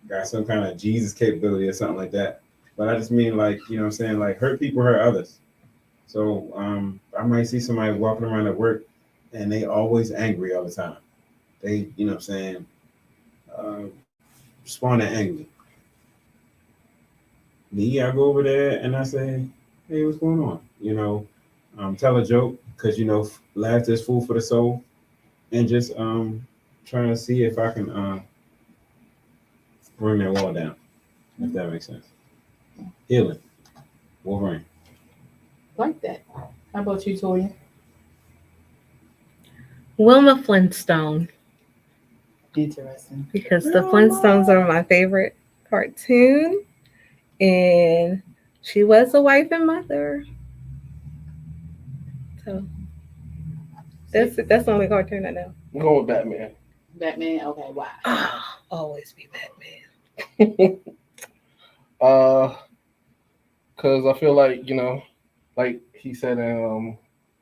got some kind of Jesus capability or something like that. But I just mean like, you know what I'm saying, like hurt people hurt others. So I might see somebody walking around at work and they always angry all the time. They, you know what I'm saying, respond angry. Me, I go over there and I say, hey, what's going on? You know, tell a joke because, you know, laughter is food for the soul. And just trying to see if I can bring that wall down, if that makes sense. Healing. Wolverine. Like that. How about you, Toya? Wilma Flintstone. Interesting. because the Flintstones are my favorite cartoon, and she was a wife and mother. So that's the only cartoon I know. I'm going with Batman. Batman. Okay, why? Always be Batman. Because I feel like, like he said in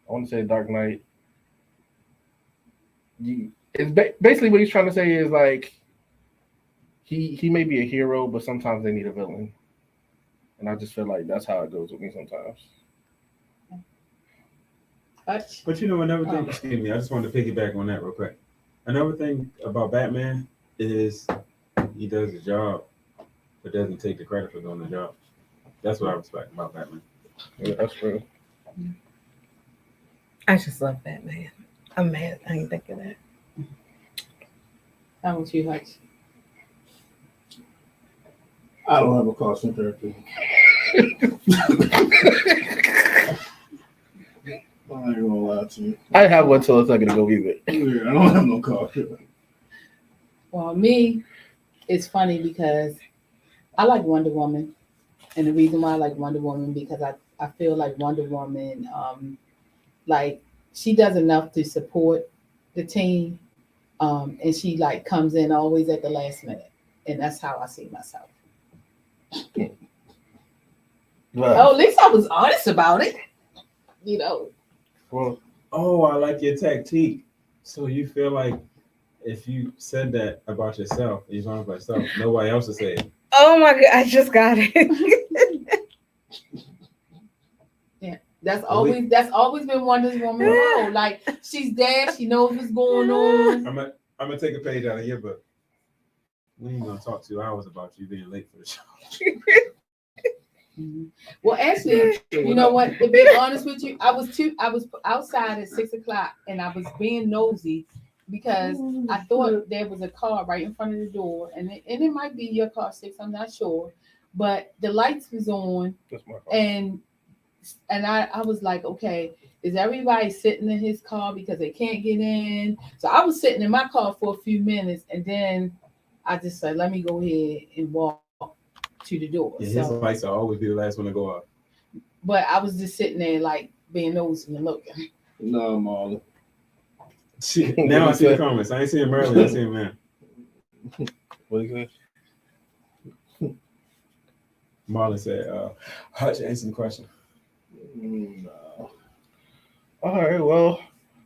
I want to say Dark Knight. Basically what he's trying to say is like he may be a hero, but sometimes they need a villain, and I just feel like that's how it goes with me sometimes. Hutch. But another thing, Oh. excuse me, I just wanted to piggyback on that real quick. Another thing about Batman is he does the job, but doesn't take the credit for doing the job. That's what I respect about Batman. Yeah, that's true. I just love Batman. I'm mad I didn't think of that. How about you, Hutch? I don't have a cartoon character. I ain't gonna lie to you. I have one till a second ago either. Yeah, I don't have no cartoon. Well, me, it's funny because I like Wonder Woman. And the reason why I like Wonder Woman because I feel like Wonder Woman, like she does enough to support the team. And she like comes in always at the last minute. And that's how I see myself. But, Oh, at least I was honest about it. You know. well, Oh, I like your tactique. So you feel like if you said that about yourself, you're talking about yourself, nobody else will say it. Oh my god, I just got it. That's always been Wonder Woman's role. Like she's there, she knows what's going on. I'm gonna take a page out of your book. We ain't gonna talk 2 hours about you being late for the show. Mhm. Well, actually, you know what? To be honest with you, I was outside at 6:00 and I was being nosy because I thought there was a car right in front of the door, and it might be your car, 6. I'm not sure, but the lights was on, that's my fault. and I was like, okay, is everybody sitting in his car because they can't get in? So I was sitting in my car for a few minutes, and then I just said, let me go ahead and walk to the door. Yeah, his So, lights will always be the last one to go off. but I was just sitting there like being nosy and looking. No, Marlon. Shit. Now I see the comments. I ain't seeing Marilyn, I see him now. What is it? Marlon said, Hutch, answer the question. No. All right, well,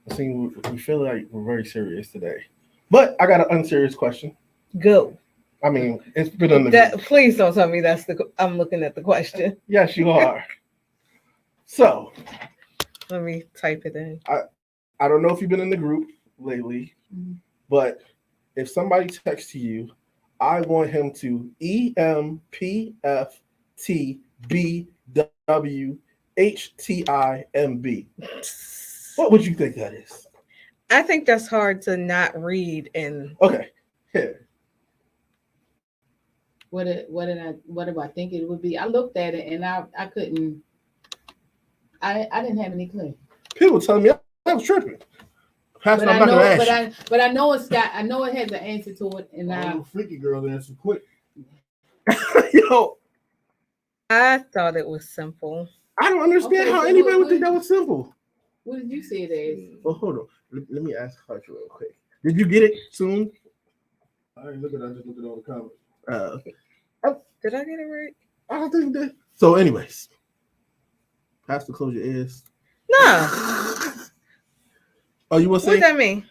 I think we feel like we're very serious today. But I got an unserious question. Go. I mean, it's been on the Please don't tell me I'm looking at the question. Yes, you are. So, Let me type it in. I don't know if you've been in the group lately, Mhm. but if somebody texts you, I want him to EMPFTBWHTIMB. What would you think that is? I think that's hard to not read and Okay, here. What do I think it would be? I looked at it and I couldn't. I didn't have any clue. People telling me I was tripping. Pastor, I'm not gonna ask you. But I know it's got. I know it has an answer to it, and All freaky girls answer quick. Yo, I thought it was simple. I don't understand Okay, how so anybody would what- think that was simple. what did you say it is? Well, hold on. Let me ask Hutch real quick. Did you get it soon? I ain't looking. I just look at all the comments. Okay. Did I get it right? I don't think that. So, anyways, Pastor, close your ears. No. Oh, you want to What say? does that mean?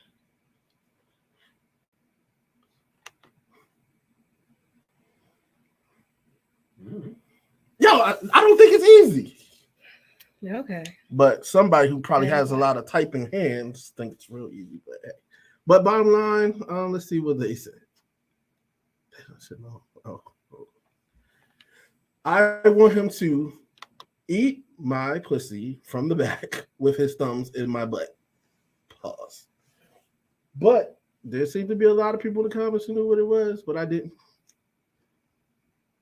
Yo, I don't think it's easy. Okay. But somebody who probably Yeah. has a lot of typing hands think it's real easy. But hey. But bottom line, let's see what they said. I should know. Oh. I want him to eat my pussy from the back with his thumbs in my butt. Pause. But there seemed to be a lot of people in the comments who knew what it was, but I didn't.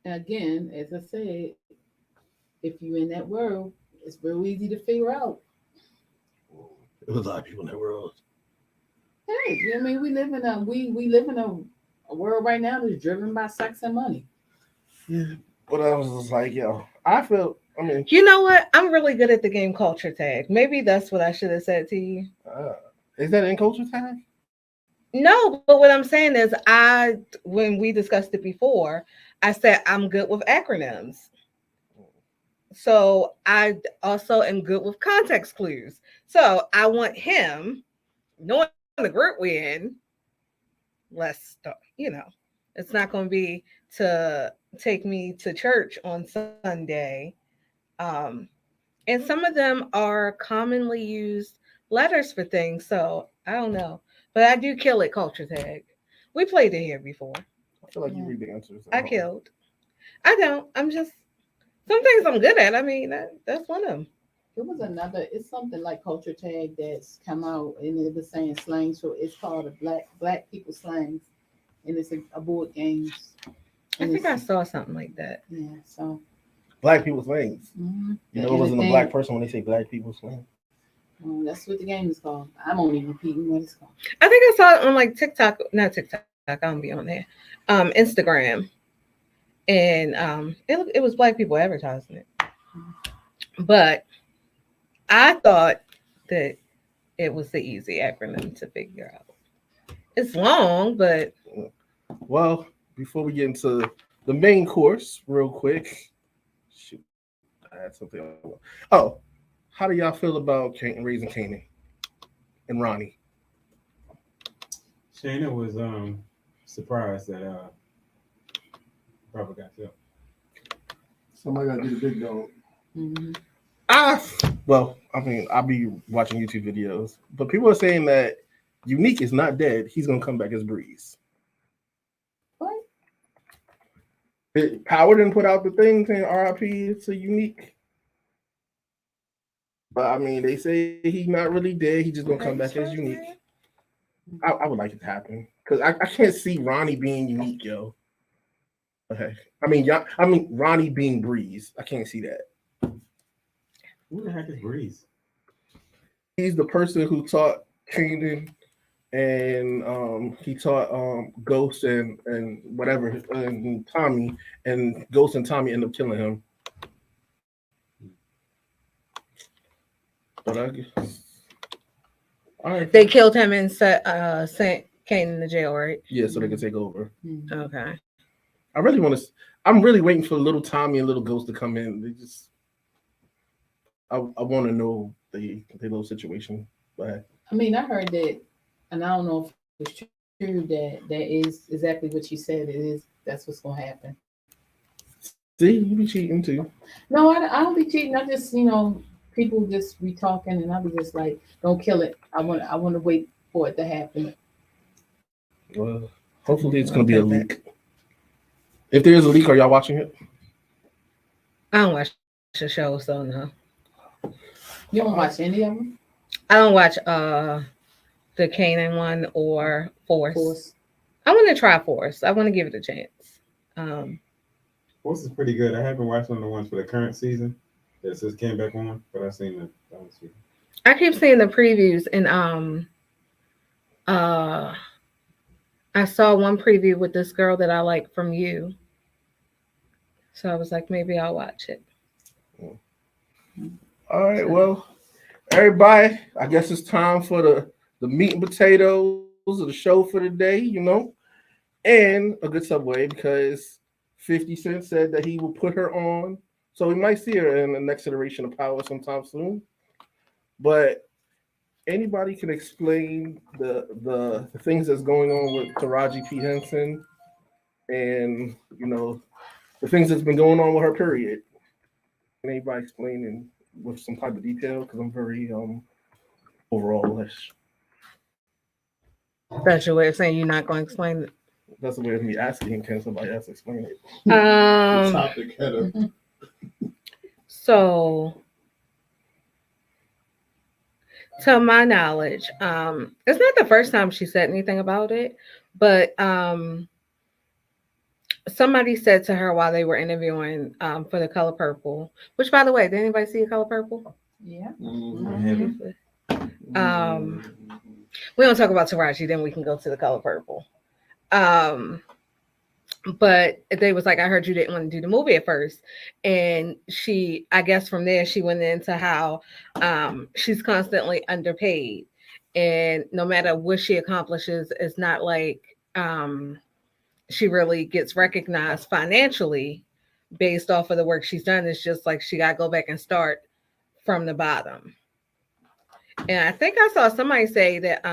Again, as I said, if you're in that world, it's real easy to figure out. It was a lot of people in that world. okay. You know what I mean? We live in a world right now that's driven by sex and money. But I was just like, yo, I mean, You know what? I'm really good at the game culture tag. Maybe that's what I should have said to you. is that in culture time? No, but what I'm saying is, when we discussed it before, I said I'm good with acronyms. So I also am good with context clues. So I want him, knowing the group we're in, let's start, it's not going to be to take me to church on Sunday. Um, and some of them are commonly used letters for things. So I don't know. But I do kill it culture tag. We played it here before. I feel like you Yeah. read the answers. I killed. I don't. I'm just some things I'm good at. I mean, that's one of them. There was it's something like culture tag that's come out and it was saying slang. So it's called a black people slangs. And it's a board games. I And think I it's- saw something like that. Yeah, so Black people things. mhm. You know, it And wasn't the a black thing- person when they say black people slang. That's what the game is called. I'm only repeating what it's called. I think I saw it on like TikTok, not TikTok. I don't be on there. Instagram, and it was black people advertising it. But I thought that it was the easy acronym to figure out. It's long, but Well, before we get into the main course, real quick. Shoot, I had something. Oh, how do y'all feel about Raising Kanan and Ronnie? Shayna was surprised that Robert got killed. Somebody got to do the big dog. Mhm. I'll be watching YouTube videos, but people are saying that Unique is not dead. He's gonna come back as Breeze. What? Power didn't put out the thing saying RIP to Unique. But I mean, they say he's not really dead. He's just gonna come back as Unique. I would like it to happen because I can't see Ronnie being Unique, yo. Okay, I mean Ronnie being Breeze. I can't see that. Who the heck is Breeze? He's the person who taught Kanan, and he taught Ghost and whatever and Tommy, and Ghost and Tommy end up killing him. But I guess. All right. they killed him and sent Kane in the jail, right? Yeah, so they can take over. Mhm. Okay. I'm really waiting for little Tommy and little Ghost to come in. I want to know the little situation. But I mean, I heard that, and I don't know if it's true that is exactly what you said. That's what's gonna happen. see, you be cheating too. No, I don't be cheating. I just people just be talking, and I be just like, don't kill it. I want to wait for it to happen. Well, hopefully it's gonna be a leak. If there is a leak, are y'all watching it? I don't watch the show, so no. You don't watch any of them? I don't watch the Kanan one or Force. Force. I want to try Force. I want to give it a chance. Force is pretty good. I haven't watched one of the ones for the current season that just came back on, but I've seen the other season. I keep seeing the previews, and I saw one preview with this girl that I like from You. So I was like, maybe I'll watch it. All right, well, everybody, I guess it's time for the meat and potatoes of the show for the day, and a good Subway because 50 Cent said that he will put her on. So we might see her in the next iteration of Power sometime soon. But anybody can explain the things that's going on with Taraji P. Henson and, the things that's been going on with her period. Can anybody explain with some type of detail? Because I'm very overall-ish. That's your way of saying you're not going to explain it. That's the way of me asking. Can somebody else explain it? The topic header. So, to my knowledge, it's not the first time she said anything about it, but somebody said to her while they were interviewing for The Color Purple, which, by the way, did anybody see The Color Purple? Yeah. Mhm. I haven't. we don't talk about Taraji, then we can go to The Color Purple. But they was like, I heard you didn't want to do the movie at first. And she, I guess from there, she went into how she's constantly underpaid. And no matter what she accomplishes, it's not like she really gets recognized financially based off of the work she's done. It's just like she got to go back and start from the bottom. And I think I saw somebody say that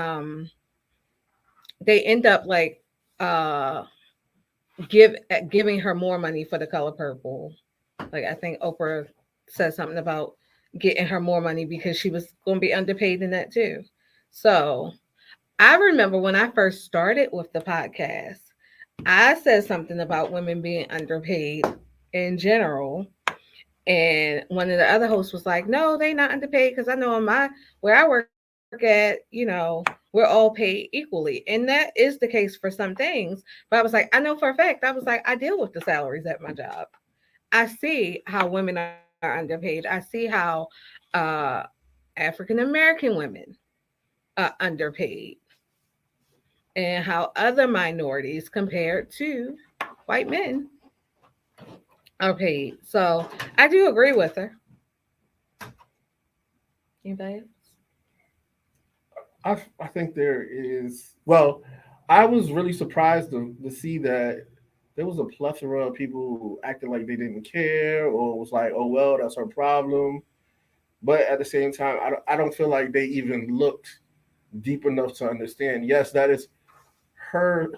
they end up like giving her more money for The Color Purple. Like I think Oprah said something about getting her more money because she was going to be underpaid in that too. So I remember when I first started with the podcast, I said something about women being underpaid in general. And one of the other hosts was like, no, they not underpaid because I know in where I work at, we're all paid equally. And that is the case for some things. But I was like, I know for a fact, I was like, I deal with the salaries at my job. I see how women are underpaid. I see how African American women are underpaid and how other minorities compared to white men are paid. So I do agree with her. Anybody else? I think there is. Well, I was really surprised to see that there was a plethora of people who acted like they didn't care or was like, "Oh well, that's her problem." But at the same time, I don't feel like they even looked deep enough to understand. Yes, that is her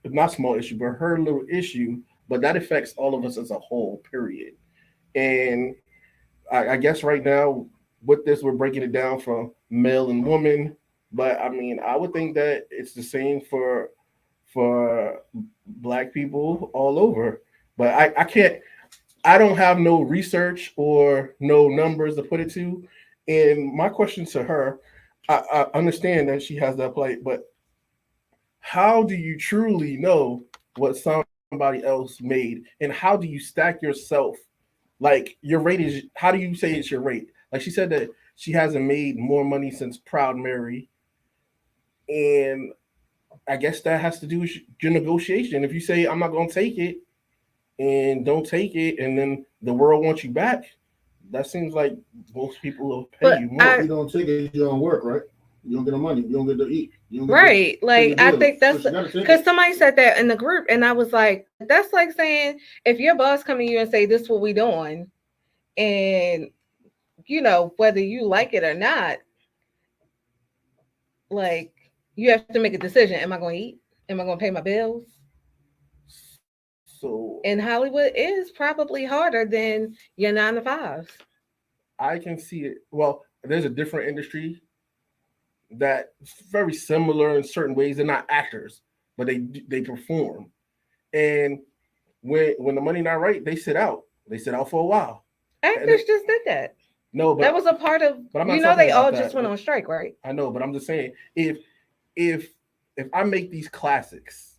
not small issue, but her little issue. But that affects all of us as a whole. Period. And I guess right now with this, we're breaking it down from male and woman. But I mean, I would think that it's the same for black people all over. But I can't. I don't have no research or no numbers to put it to. And my question to her, I understand that she has that plight, but how do you truly know what somebody else made, and how do you stack yourself? Like your rate is, how do you say it's your rate? Like she said that she hasn't made more money since Proud Mary, and I guess that has to do with your negotiation. If you say I'm not going to take it and don't take it, and then the world wants you back, that seems like most people will pay you more. If you don't take it, you don't work, right? You don't get the money. You don't get to eat. Right. Like, I think that's because somebody said that in the group, and I was like, that's like saying if your boss come to you and say, this is what we doing, and whether you like it or not, like you have to make a decision. Am I going to eat? Am I going to pay my bills? So and Hollywood is probably harder than your 9 to 5. I can see it. Well, there's a different industry that's very similar in certain ways. They're not actors, but they perform. And when the money not right, they sit out. They sit out for a while. Actors just did that. No, but that was a part of. But they all just went on strike, right? I know, but I'm just saying, if I make these classics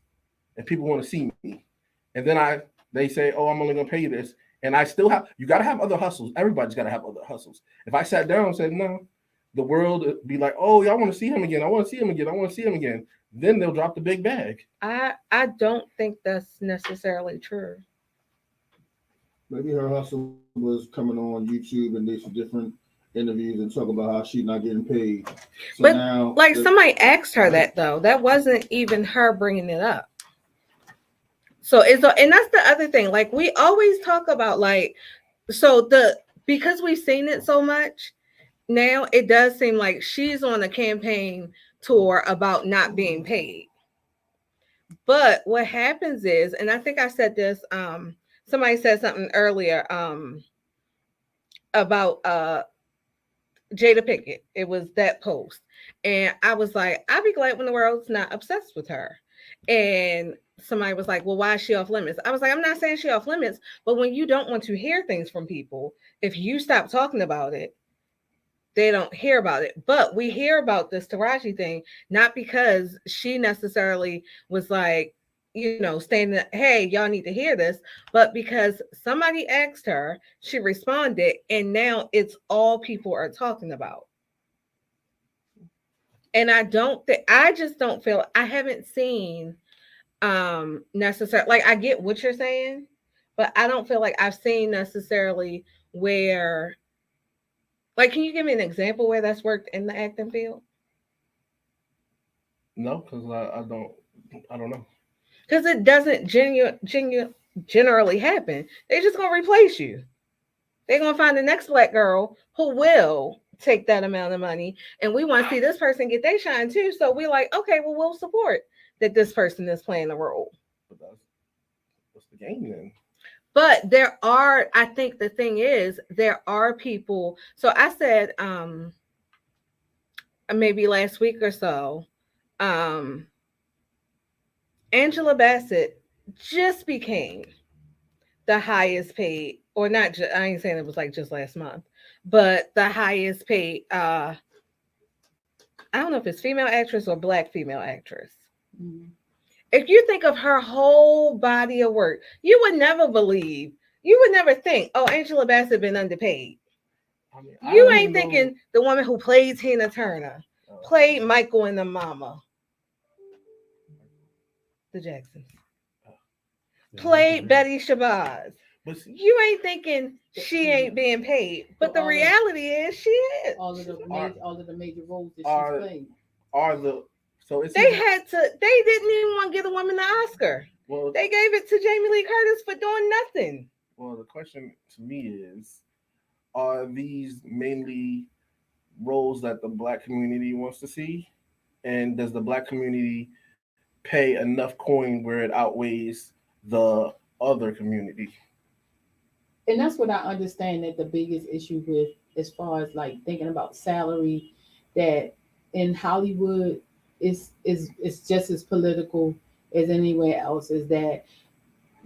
and people want to see me, and then they say, oh, I'm only gonna pay you this, and I still have, you gotta have other hustles. Everybody's gotta have other hustles. If I sat down and said no, the world would be like, oh, y'all want to see him again. I want to see him again. I want to see him again. Then they'll drop the big bag. I don't think that's necessarily true. Maybe her hustle was coming on YouTube and did some different interviews and talk about how she's not getting paid. So but now, somebody asked her that though. That wasn't even her bringing it up. So and that's the other thing. Like we always talk about because we've seen it so much. Now it does seem like she's on a campaign tour about not being paid. But what happens is, and I think I said this, somebody said something earlier about Jada Pinkett. It was that post. And I was like, I'd be glad when the world's not obsessed with her. And somebody was like, well, why is she off limits? I was like, I'm not saying she off limits, but when you don't want to hear things from people, if you stop talking about it, they don't hear about it. But we hear about this Taraji thing, not because she necessarily was like, saying that, hey, y'all need to hear this, but because somebody asked her, she responded, and now it's all people are talking about. And I just don't feel, I haven't seen necessarily, like, I get what you're saying, but I don't feel like I've seen necessarily where, like, can you give me an example where that's worked in the acting field? No, because I don't know. Because it doesn't generally happen. They're just gonna replace you. They're gonna find the next black girl who will take that amount of money, and we want to see this person get their shine too. So we're like, okay, well, we'll support that this person is playing the role. But that's the game then. But there are, I think the thing is, there are people. So I said, maybe last week or so, um, Angela Bassett just became the highest paid, or not just, I ain't saying it was like just last month, but the highest paid, I don't know if it's female actress or black female actress. Mhm. If you think of her whole body of work, you would never believe, you would never think, oh, Angela Bassett been underpaid. I mean, You ain't thinking the woman who played Tina Turner, played Michael and the Mama, the Jacksons, played Betty Shabazz. But You ain't thinking she ain't being paid, but the reality is she is. All of the major roles that are- she's played. are the so it's They didn't even want to give the woman the Oscar. well They gave it to Jamie Lee Curtis for doing nothing. well the question to me is, are these mainly roles that the black community wants to see, and does the black community pay enough coin where it outweighs the other community? And that's what I understand that the biggest issue with, as far as like thinking about salary, that in Hollywood is just as political as anywhere else, is that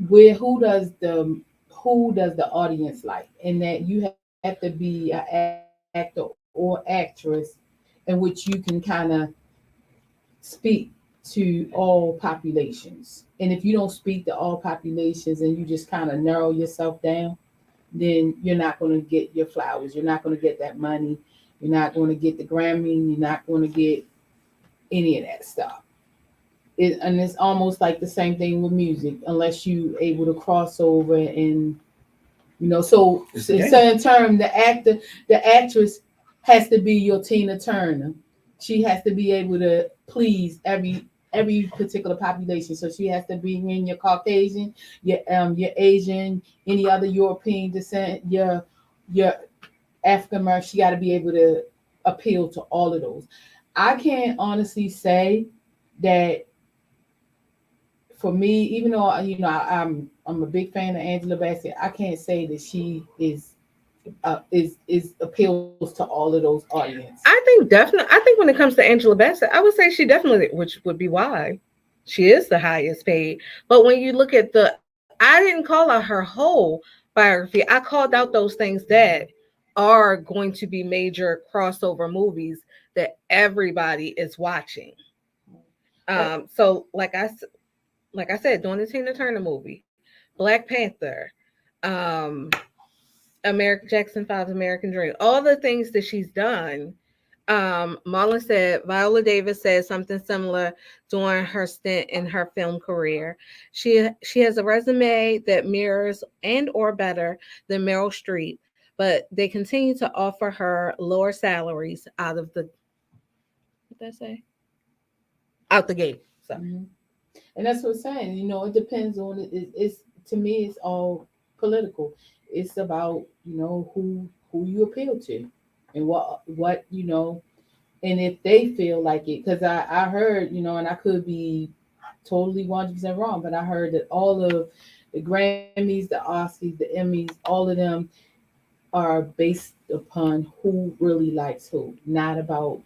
who does the audience like, and that you have to be an actor or actress in which you can kind of speak to all populations. And if you don't speak to all populations and you just kind of narrow yourself down, then you're not going to get your flowers. You're not going to get that money. You're not going to get the Grammy. You're not going to get any of that stuff. And it's almost like the same thing with music, unless you able to cross over and, so in certain term, the actress has to be your Tina Turner. She has to be able to please every particular population. So she has to be in your Caucasian, your Asian, any other European descent, your African American. She got to be able to appeal to all of those. I can't honestly say that for me, even though I'm a big fan of Angela Bassett, I can't say that she is appeals to all of those audiences. I think when it comes to Angela Bassett, I would say she definitely, which would be why she is the highest paid. But when you look at I didn't call out her whole biography. I called out those things that are going to be major crossover movies that everybody is watching. So like I said, doing the Tina Turner movie, Black Panther, Jackson 5's American Dream, all the things that she's done. Marlon said, Viola Davis said something similar during her stint in her film career. She has a resume that mirrors and or better than Meryl Streep, but they continue to offer her lower salaries out of the, what did I say? Out the gate. So. Mm-hmm. And that's what I'm saying. It depends on it's to me, it's all political. It's about who you appeal to, and what and if they feel like it. Because I heard and I could be totally 100% wrong, but I heard that all of the Grammys, the Oscars, the Emmys, all of them are based upon who really likes who, not about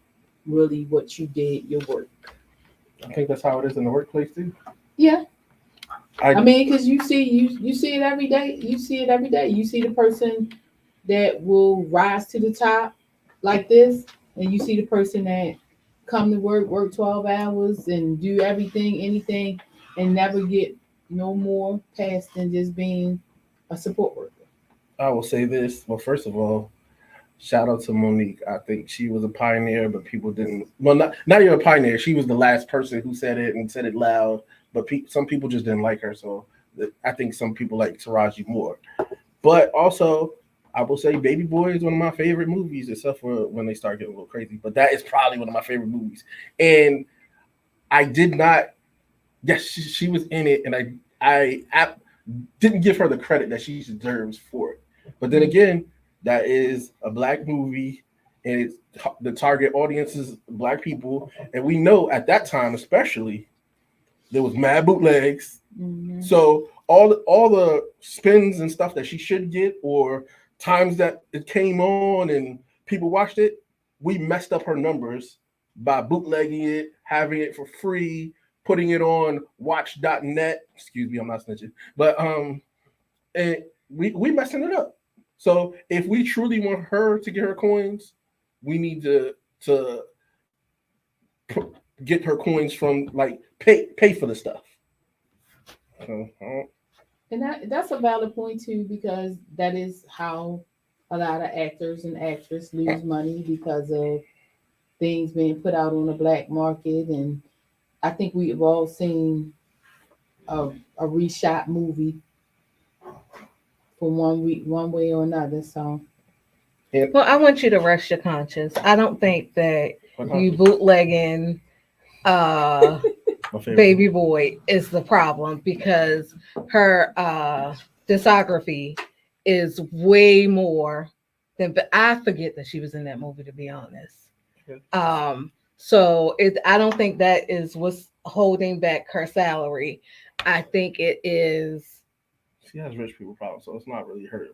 really what you did, your work. I think that's how it is in the workplace too. Yeah. I mean, because you see it every day. You see it every day. You see the person that will rise to the top like this, and you see the person that come to work 12 hours and do anything, and never get no more past than just being a support worker. I will say this. Well, first of all, Shout out to Monique. I think she was a pioneer, but people didn't. Well, not even a pioneer. She was the last person who said it and said it loud. But some people just didn't like her. So I think some people like Taraji more. But also, I will say Baby Boy is one of my favorite movies, except for when they start getting a little crazy. But that is probably one of my favorite movies. And I did not. Yes, she was in it, and I didn't give her the credit that she deserves for it. But then again, that is a black movie, and it's the target audience is black people, and we know at that time, especially, there was mad bootlegs. Mhm. So all the spins and stuff that she should get, or times that it came on and people watched it, we messed up her numbers by bootlegging it, having it for free, putting it on watch.net. Excuse me, I'm not snitching. But and we messing it up. So if we truly want her to get her coins, we need to get her coins from like pay for the stuff. So, And that's a valid point too, because that is how a lot of actors and actresses lose money because of things being put out on the black market. And I think we've all seen a reshot movie for one way or another. So Well, I want you to rest your conscience. I don't think that you bootlegging Baby Boy is the problem, because her discography is way more than. But I forget that she was in that movie, to be honest. So I don't think that is what's holding back her salary. I think it is. She has rich people problems, so it's not really her.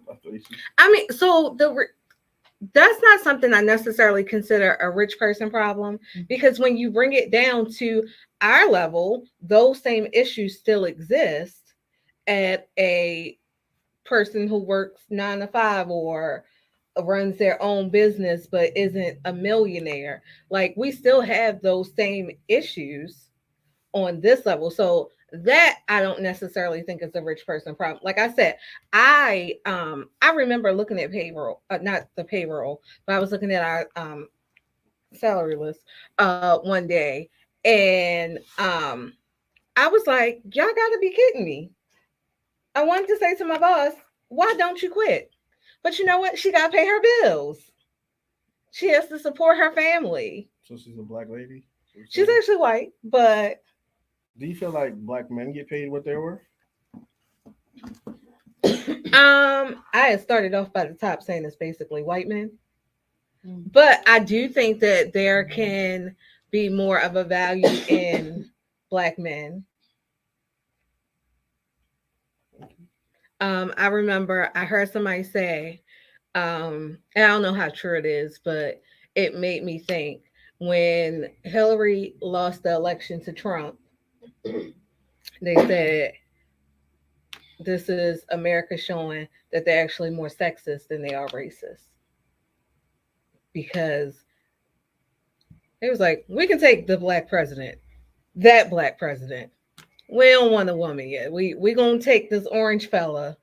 I mean, so that's not something I necessarily consider a rich person problem, because when you bring it down to our level, those same issues still exist at a person who works 9 to 5 or runs their own business but isn't a millionaire. Like, we still have those same issues on this level. So that I don't necessarily think is a rich person problem. Like I said, I remember looking at payroll, not the payroll, but I was looking at our salary list one day, and I was like, y'all gotta be kidding me. I wanted to say to my boss, why don't you quit? But you know what? She gotta pay her bills. She has to support her family. So she's a black lady? She's actually white, but do you feel like black men get paid what they're worth? I had started off by the top saying it's basically white men. But I do think that there can be more of a value in black men. I remember I heard somebody say, and I don't know how true it is, but it made me think, when Hillary lost the election to Trump, they said, this is America showing that they're actually more sexist than they are racist. Because it was like, we can take the black president, that black president. We don't want a woman yet. We gonna take this orange fella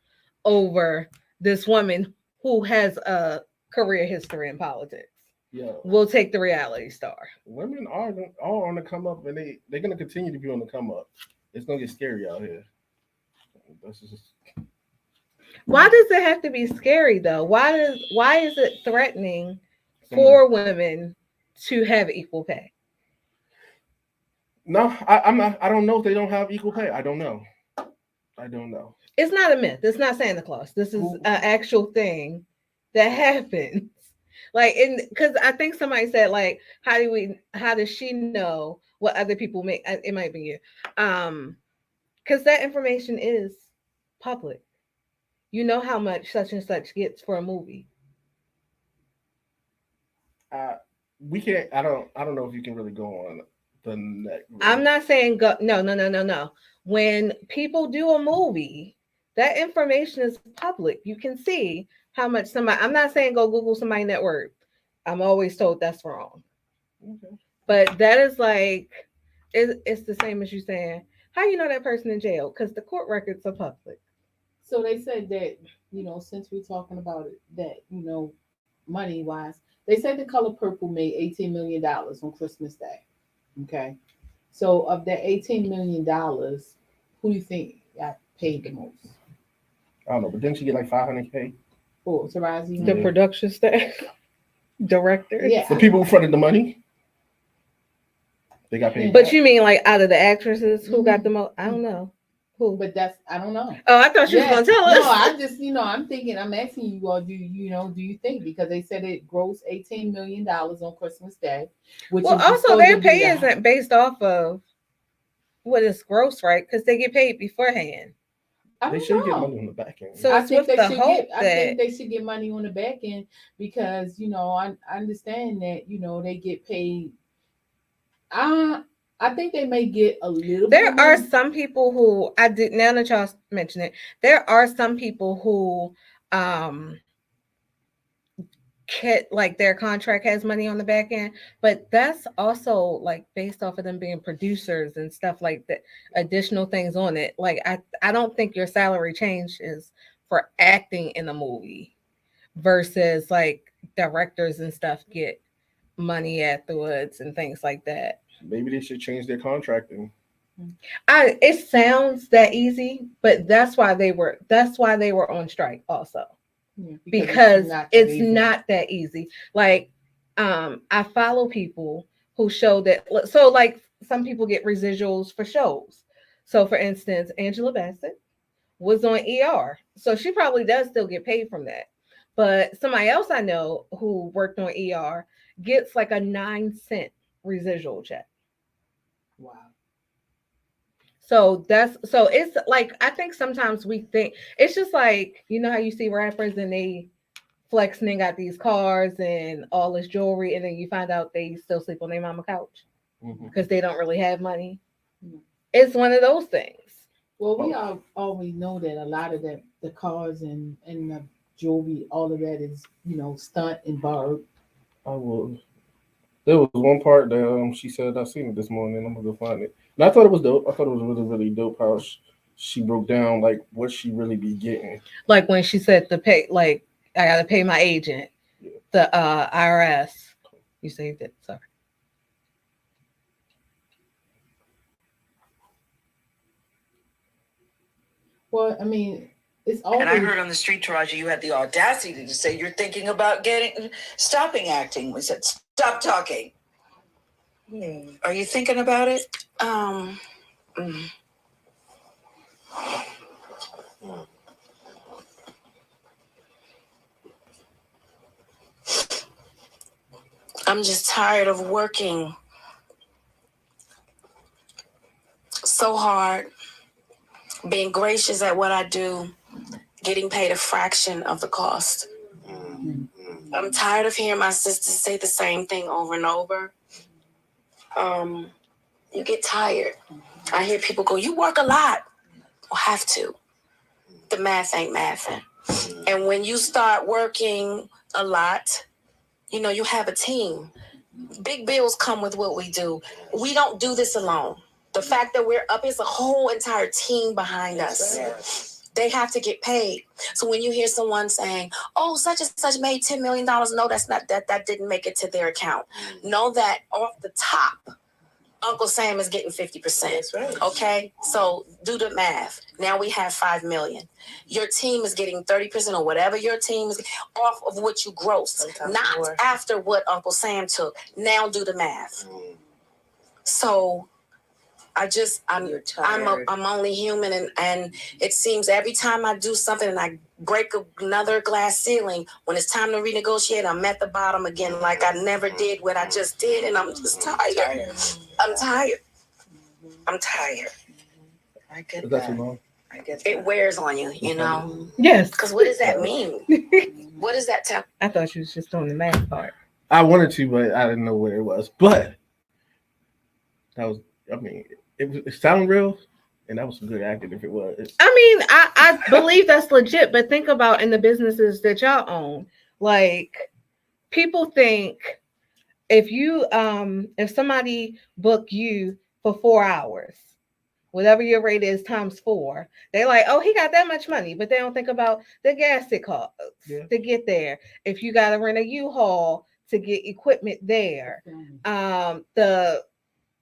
over this woman who has a career history in politics. Yeah, we'll take the reality star. Women are all on the come up, and they're gonna continue to be on the come up. It's gonna get scary out here. That's just... Why does it have to be scary though? Why is it threatening for women to have equal pay? No, I'm not. I don't know if they don't have equal pay. I don't know. It's not a myth. It's not Santa Claus. This is an actual thing that happens. Like, because I think somebody said, like, how does she know what other people make? It might be you. Because that information is public. You know how much such and such gets for a movie. We can't. I don't know if you can really go on the next. I'm not saying go. No. When people do a movie, that information is public. You can see how much somebody. I'm not saying go Google somebody's net worth. I'm always told that's wrong. Okay. But that is like, it's the same as you saying, how you know that person in jail? Because the court records are public. So they said that, since we're talking about it, that, money wise. They said The Color Purple made $18 million on Christmas Day. Okay. So of that $18 million, who do you think got paid the most? I don't know, but didn't she get like 500K? Oh, Taraji? The Yeah. production staff, directors. Yeah. The people who fronted the money, they got paid. But back. you mean like out of the actresses, who got the most? I don't know. Who? But that's, I don't know. Oh, I thought you was gonna tell us. No, I just, I'm thinking, I'm asking you all, do you think? Because they said it grossed $18 million on Christmas Day, which Well, is also supposed their to be pay the- isn't based off of what is gross, right? Because they get paid beforehand. I They don't should get know. money on the back end. So I it's think with they the should hope get. I that think they should get money on the back end because I understand that they get paid. I think they may get a little. there bit are more. some people who I did now that y'all mention it. There are some people who like their contract has money on the back end, but that's also like based off of them being producers and stuff like that, additional things on it. Like I don't think your salary changes for acting in a movie versus like directors and stuff get money afterwards and things like that. Maybe they should change their contracting. It sounds that easy, but that's why they were on strike also. Yeah, Because that it's easy. not that easy. Like I follow people who show that, so like some people get residuals for shows. So for instance, Angela Bassett was on ER, so she probably does still get paid from that. But somebody else I know who worked on ER gets like a 9-cent residual check. Wow. So it's like, I think sometimes we think it's just like, how you see rappers and they flexing and got these cars and all this jewelry, and then you find out they still sleep on their mama couch because they don't really have money. Mhm. It's one of those things. Well, we always know that a lot of the cars and the jewelry, all of that is stunt and borrowed. I will. There was one part that she said, I seen it this morning. I'm gonna go find it. And I thought it was dope. I thought it was really, really dope how she broke down like what she really be getting. Like when she said to pay, like I gotta pay my agent, the IRS. You saved it. Sorry. Well, I mean, it's always. And I heard on the street, Taraji, you had the audacity to say you're thinking about stopping acting. We said, stop talking. Are you thinking about it? I'm just tired of working so hard, being gracious at what I do, getting paid a fraction of the cost. I'm tired of hearing my sisters say the same thing over and over. You get tired. I hear people go, you work a lot. Well, have to. The math ain't mathing. And when you start working a lot, you have a team. Big bills come with what we do. We don't do this alone. The fact that we're up is a whole entire team behind us. They have to get paid. So when you hear someone saying, oh, such and such made $10 million, no, that's not that didn't make it to their account. Know that off the top, Uncle Sam is getting 50%. That's right. Okay, so do the math. Now we have 5 million. Your team is getting 30% or whatever your team is off of what you gross, not more. After what Uncle Sam took. Now do the math. So I'm only human, and it seems every time I do something and I break another glass ceiling, when it's time to renegotiate, I'm at the bottom again, like I never did what I just did, and I'm just tired. I'm tired. I get that. I get that. It wears on you, Yes. Because what does that mean? What does that tell? I thought you was just doing the math part. I wanted to, but I didn't know where it was. But that was, it sounded real, and that was some good acting if it was. I mean, I believe that's legit, but think about in the businesses that y'all own. Like, people think if somebody book you for 4 hours, whatever your rate is times 4. They're like, oh, he got that much money, but they don't think about the gas it costs Yeah. to get there. If you got to rent a U-Haul to get equipment there, the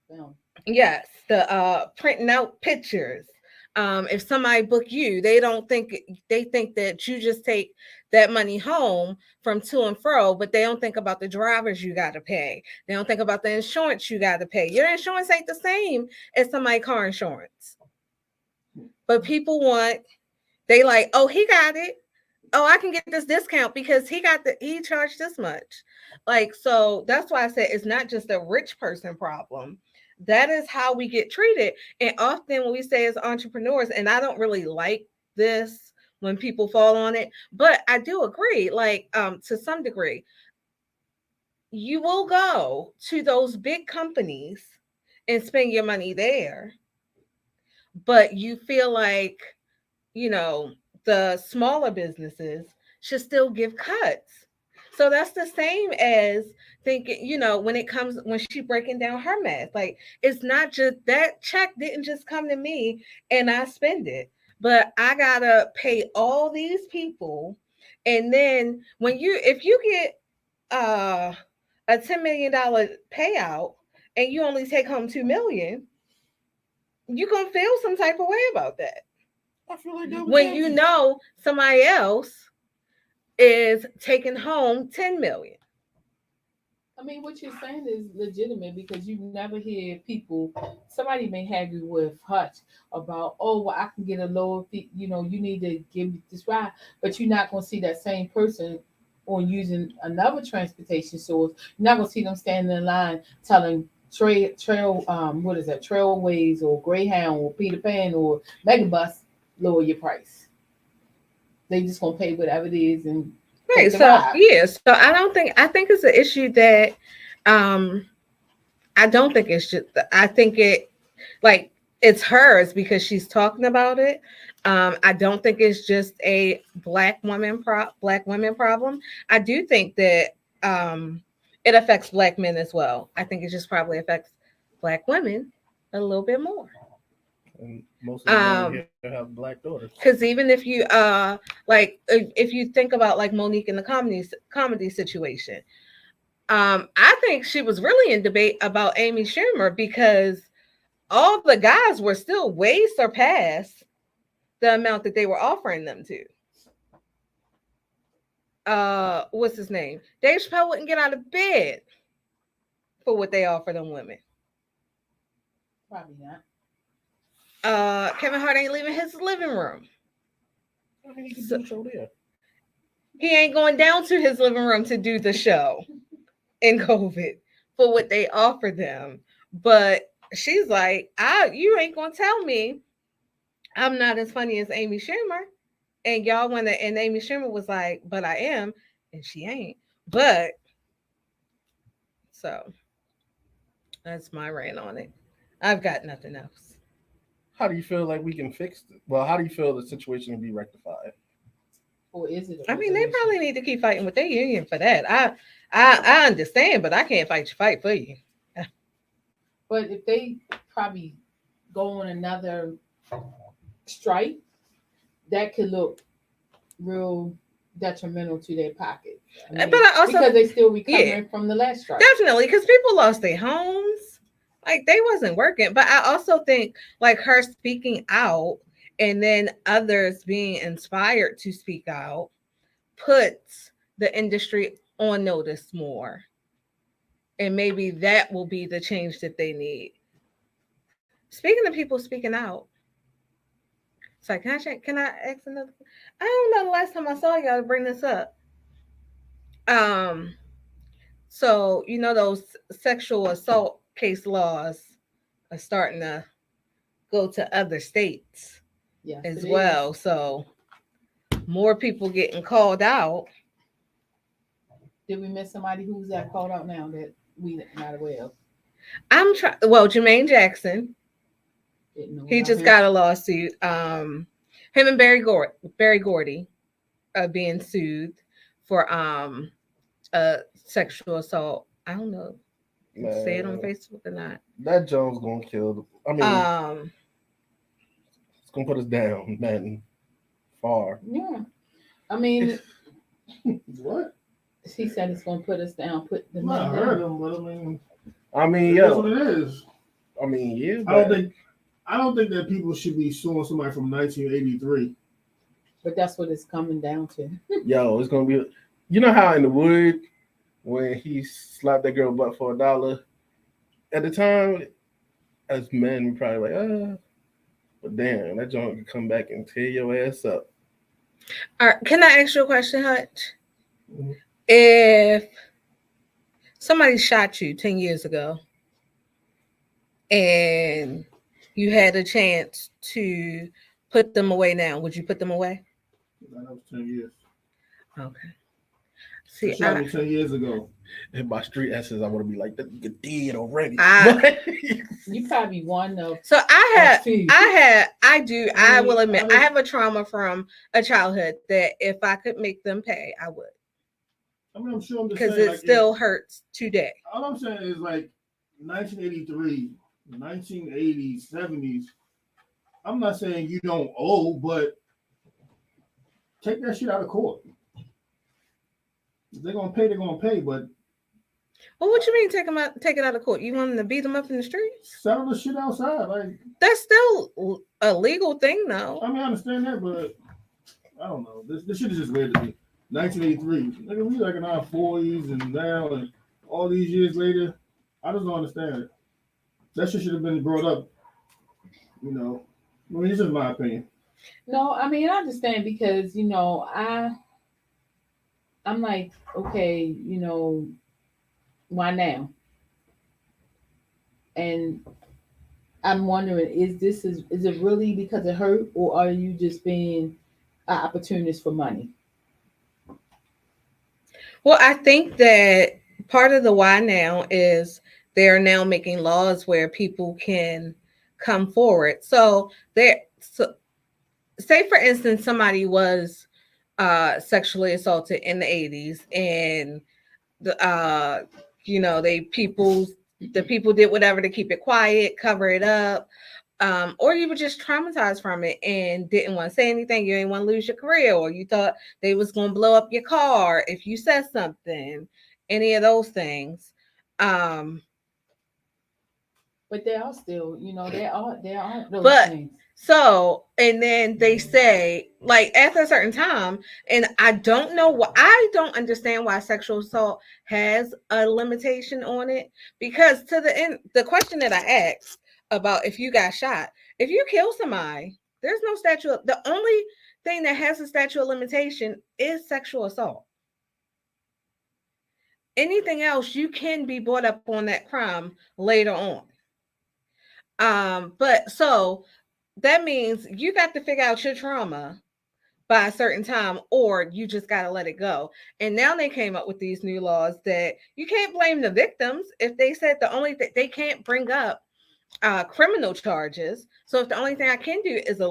Film. yes, the printing out pictures. If somebody book you, they think that you just take that money home from to and fro, but they don't think about the drivers you got to pay. They don't think about the insurance you got to pay. Your insurance ain't the same as somebody's car insurance. But people they like, oh, he got it. Oh, I can get this discount because he charged this much. Like, so that's why I said it's not just a rich person problem. That is how we get treated. And often when we say as entrepreneurs, and I don't really like this when people fall on it, but I do agree, like, to some degree, you will go to those big companies and spend your money there, but you feel like, the smaller businesses should still give cuts. So that's the same as thinking, when she breaking down her math, like, it's not just that check didn't just come to me and I spend it, but I gotta pay all these people. And then if you get a $10 million payout and you only take home 2 million, you're gonna feel some type of way about that. I feel like that When you know somebody else is taking home 10 million. I mean, what you're saying is legitimate because you never hear people. Somebody may have you with Hutch about, oh, well, I can get a lower fee. You need to give me this ride, but you're not going to see that same person on using another transportation source. You're not going to see them standing in line telling what is that, Trailways or Greyhound or Peter Pan or Megabus lower your price. They just gonna pay whatever it is and Right. take the So ride. yeah. So I think it's an issue that I don't think it's just, I think it's hers because she's talking about it. I don't think it's just a black women problem. I do think that it affects black men as well. I think it just probably affects black women a little bit more. And most of the men here have black daughters. Because even if you if you think about like Monique in the comedy situation, I think she was really in debate about Amy Schumer because all the guys were still way surpassed the amount that they were offering them to. What's his name? Dave Chappelle wouldn't get out of bed for what they offer them women. Probably not. Kevin Hart ain't leaving his living room. I mean, he can do a show there. He ain't going down to his living room to do the show in COVID for what they offer them. But she's like, you ain't gonna tell me I'm not as funny as Amy Schumer. And and Amy Schumer was like, but I am, and she ain't. But so that's my rant on it. I've got nothing else. How do you feel like we can fix it? Well, how do you feel the situation can be rectified? Or is it? I mean, they probably need to keep fighting with their union for that. I understand, but I can't fight for you. But if they probably go on another strike, that could look real detrimental to their pocket. But I also, because they still recovering from the last strike. Definitely, because people lost their homes. Like, they wasn't working. But I also think like her speaking out and then others being inspired to speak out puts the industry on notice more. And maybe that will be the change that they need. Speaking of people speaking out, so can I ask another? I don't know the last time I saw y'all bring this up. So those sexual assault case laws are starting to go to other states as well. So more people getting called out. Did we miss somebody who's that called out now that we not aware of? Jermaine Jackson. He just got a lawsuit. Him and Berry Gordy are being sued for sexual assault. I don't know. Say it on Facebook or not. That Jones gonna kill them. I mean, It's gonna put us down, man. Far. Yeah. I mean, What? he said it's gonna put us down, put the I men heard down. him, but I mean, I mean, that's what yo. it is. I mean, yeah. I don't think that people should be suing somebody from 1983. But that's what it's coming down to. Yo, it's gonna be. You know how in the wood when he slapped that girl butt for $1. At the time, as men, we probably like, but damn, that joint can come back and tear your ass up. All right, can I ask you a question, Hutch? Mhm. If somebody shot you 10 years ago and you had a chance to put them away now, would you put them away? That was 10 years. Okay. They See, shot me 10 years ago. In my street essence, I want to be like, that nigga dead already. You probably one of so I few. will admit, I have a trauma from a childhood that if I could make them pay, I would. I mean, I'm sure I'm just Because saying, it like, still hurts today. all I'm saying is like 1983, 1980s, 70s. I'm not saying you don't owe, but take that shit out of court. If they're gonna pay, they're gonna pay, but Well, what you mean take it out of court? You want them to beat them up in the streets? settle the shit outside. Like, That's still a legal thing, though. I mean, I understand that, but I don't know. This shit is just weird to me. 1983, nigga, we like in our 40s and now, and all these years later, I just don't understand it. That shit should have been brought up. You know, I mean, it's just my opinion. No, I mean I understand because I'm like, okay, why now? And I'm wondering, is it really because it hurt, or are you just being an opportunist for money? Well, I think that part of the why now is they're now making laws where people can come forward. So say for instance, somebody was sexually assaulted in the 80s and the people did whatever to keep it quiet, cover it up. Or you were just traumatized from it and didn't want to say anything. You didn't want to lose your career, or you thought they was going to blow up your car if you said something, any of those things. But they are still, there are those But things. so, and then they say, like, after a certain time, and I don't know why, I don't understand why sexual assault has a limitation on it, because to the end, the question that I asked about if you got shot, if you kill somebody, there's no statute. The only thing that has a statute of limitation is sexual assault. Anything else, you can be brought up on that crime later on. But so that means you got to figure out your trauma by a certain time, or you just got to let it go. And now they came up with these new laws that you can't blame the victims if they said the only thing they can't bring up criminal charges. So if the only thing I can do is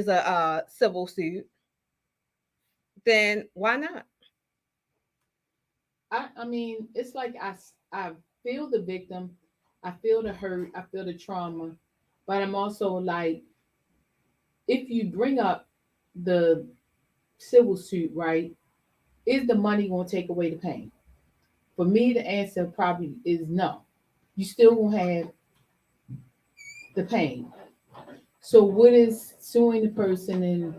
a civil suit, then why not? I mean, it's like I feel the victim, I feel the hurt, I feel the trauma, but I'm also like, if you bring up the civil suit, right, is the money going to take away the pain? For me, the answer probably is no. You still gonna have the pain. So what is suing the person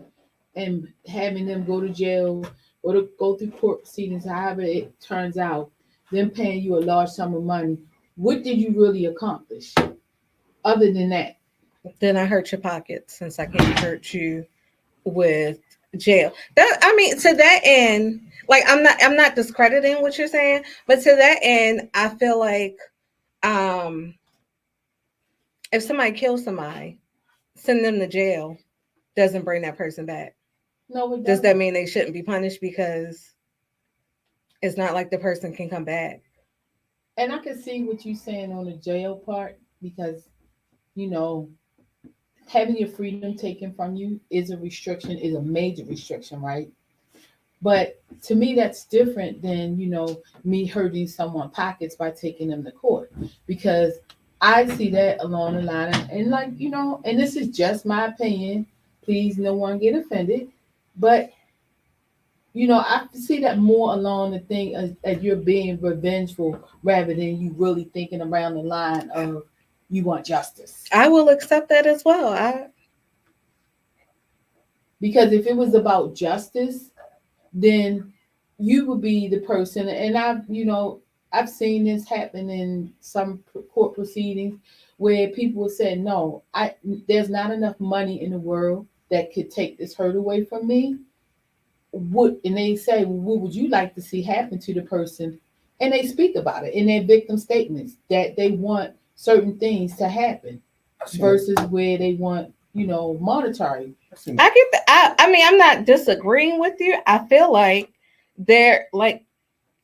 and having them go to jail or to go through court proceedings, however it turns out, them paying you a large sum of money? What did you really accomplish other than that? Then I hurt your pockets, since I can't hurt you with jail. That, I mean, to that end, like I'm not discrediting what you're saying, but to that end, I feel like if somebody kills somebody, send them to jail doesn't bring that person back. No, it Does doesn't. that mean they shouldn't be punished because it's not like the person can come back? And I can see what you're saying on the jail part, because, having your freedom taken from you is a restriction, is a major restriction, right? But to me, that's different than, me hurting someone's pockets by taking them to court, because I see that along the line. And like, and this is just my opinion. please, no one get offended. But you know, I see that more along the thing as you're being revengeful rather than you really thinking around the line of you want justice. I will accept that as well. Because if it was about justice, then you would be the person. And I've seen this happen in some court proceedings where people said, "No, there's not enough money in the world that could take this hurt away from me." And they say, well, "What would you like to see happen to the person?" And they speak about it in their victim statements that they want certain things to happen versus where they want, monetary. I get that. I mean, I'm not disagreeing with you. I feel like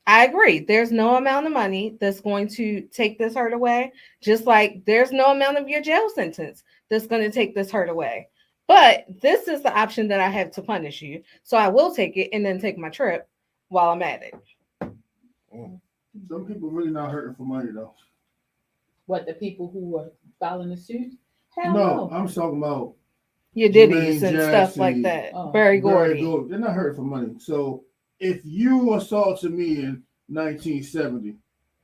I agree. There's no amount of money that's going to take this hurt away. Just like there's no amount of your jail sentence that's going to take this hurt away. But this is the option that I have to punish you. So I will take it and then take my trip while I'm at it. Some people really not hurting for money though. What, the people who are filing the suit? Hell No, I'm talking about Your Jermaine ditties and stuff like Jackson, that. Oh. Barry Barry Gordy. Gordy. They're not hurting for money. So if you assaulted me in 1970,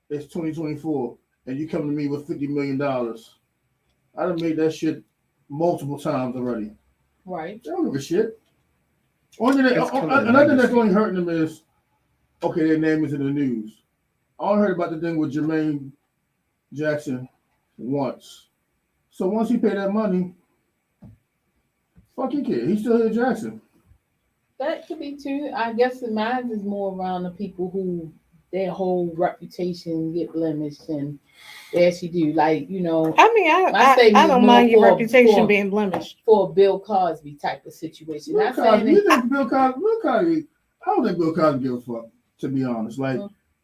it's 2024, and you come to me with $50 million, I done made that shit multiple times already. Right. I don't give a shit. Only thing That's coming another thing that's legacy. only hurting them is, okay, their name is in the news. I only heard about the thing with Jermaine Jackson once. So once he paid that money, fuck you kid. He's still here, Jackson. That could be too. I guess mine is more around the people who their whole reputation get blemished, and they actually do. Like, I mean, My statement I is don't more mind your for- reputation for- being blemished. for a Bill Cosby type of situation. Bill Not saying Cosby, you that, think Bill Cosby, I don't think Bill Cosby gives a fuck, to be honest. Like,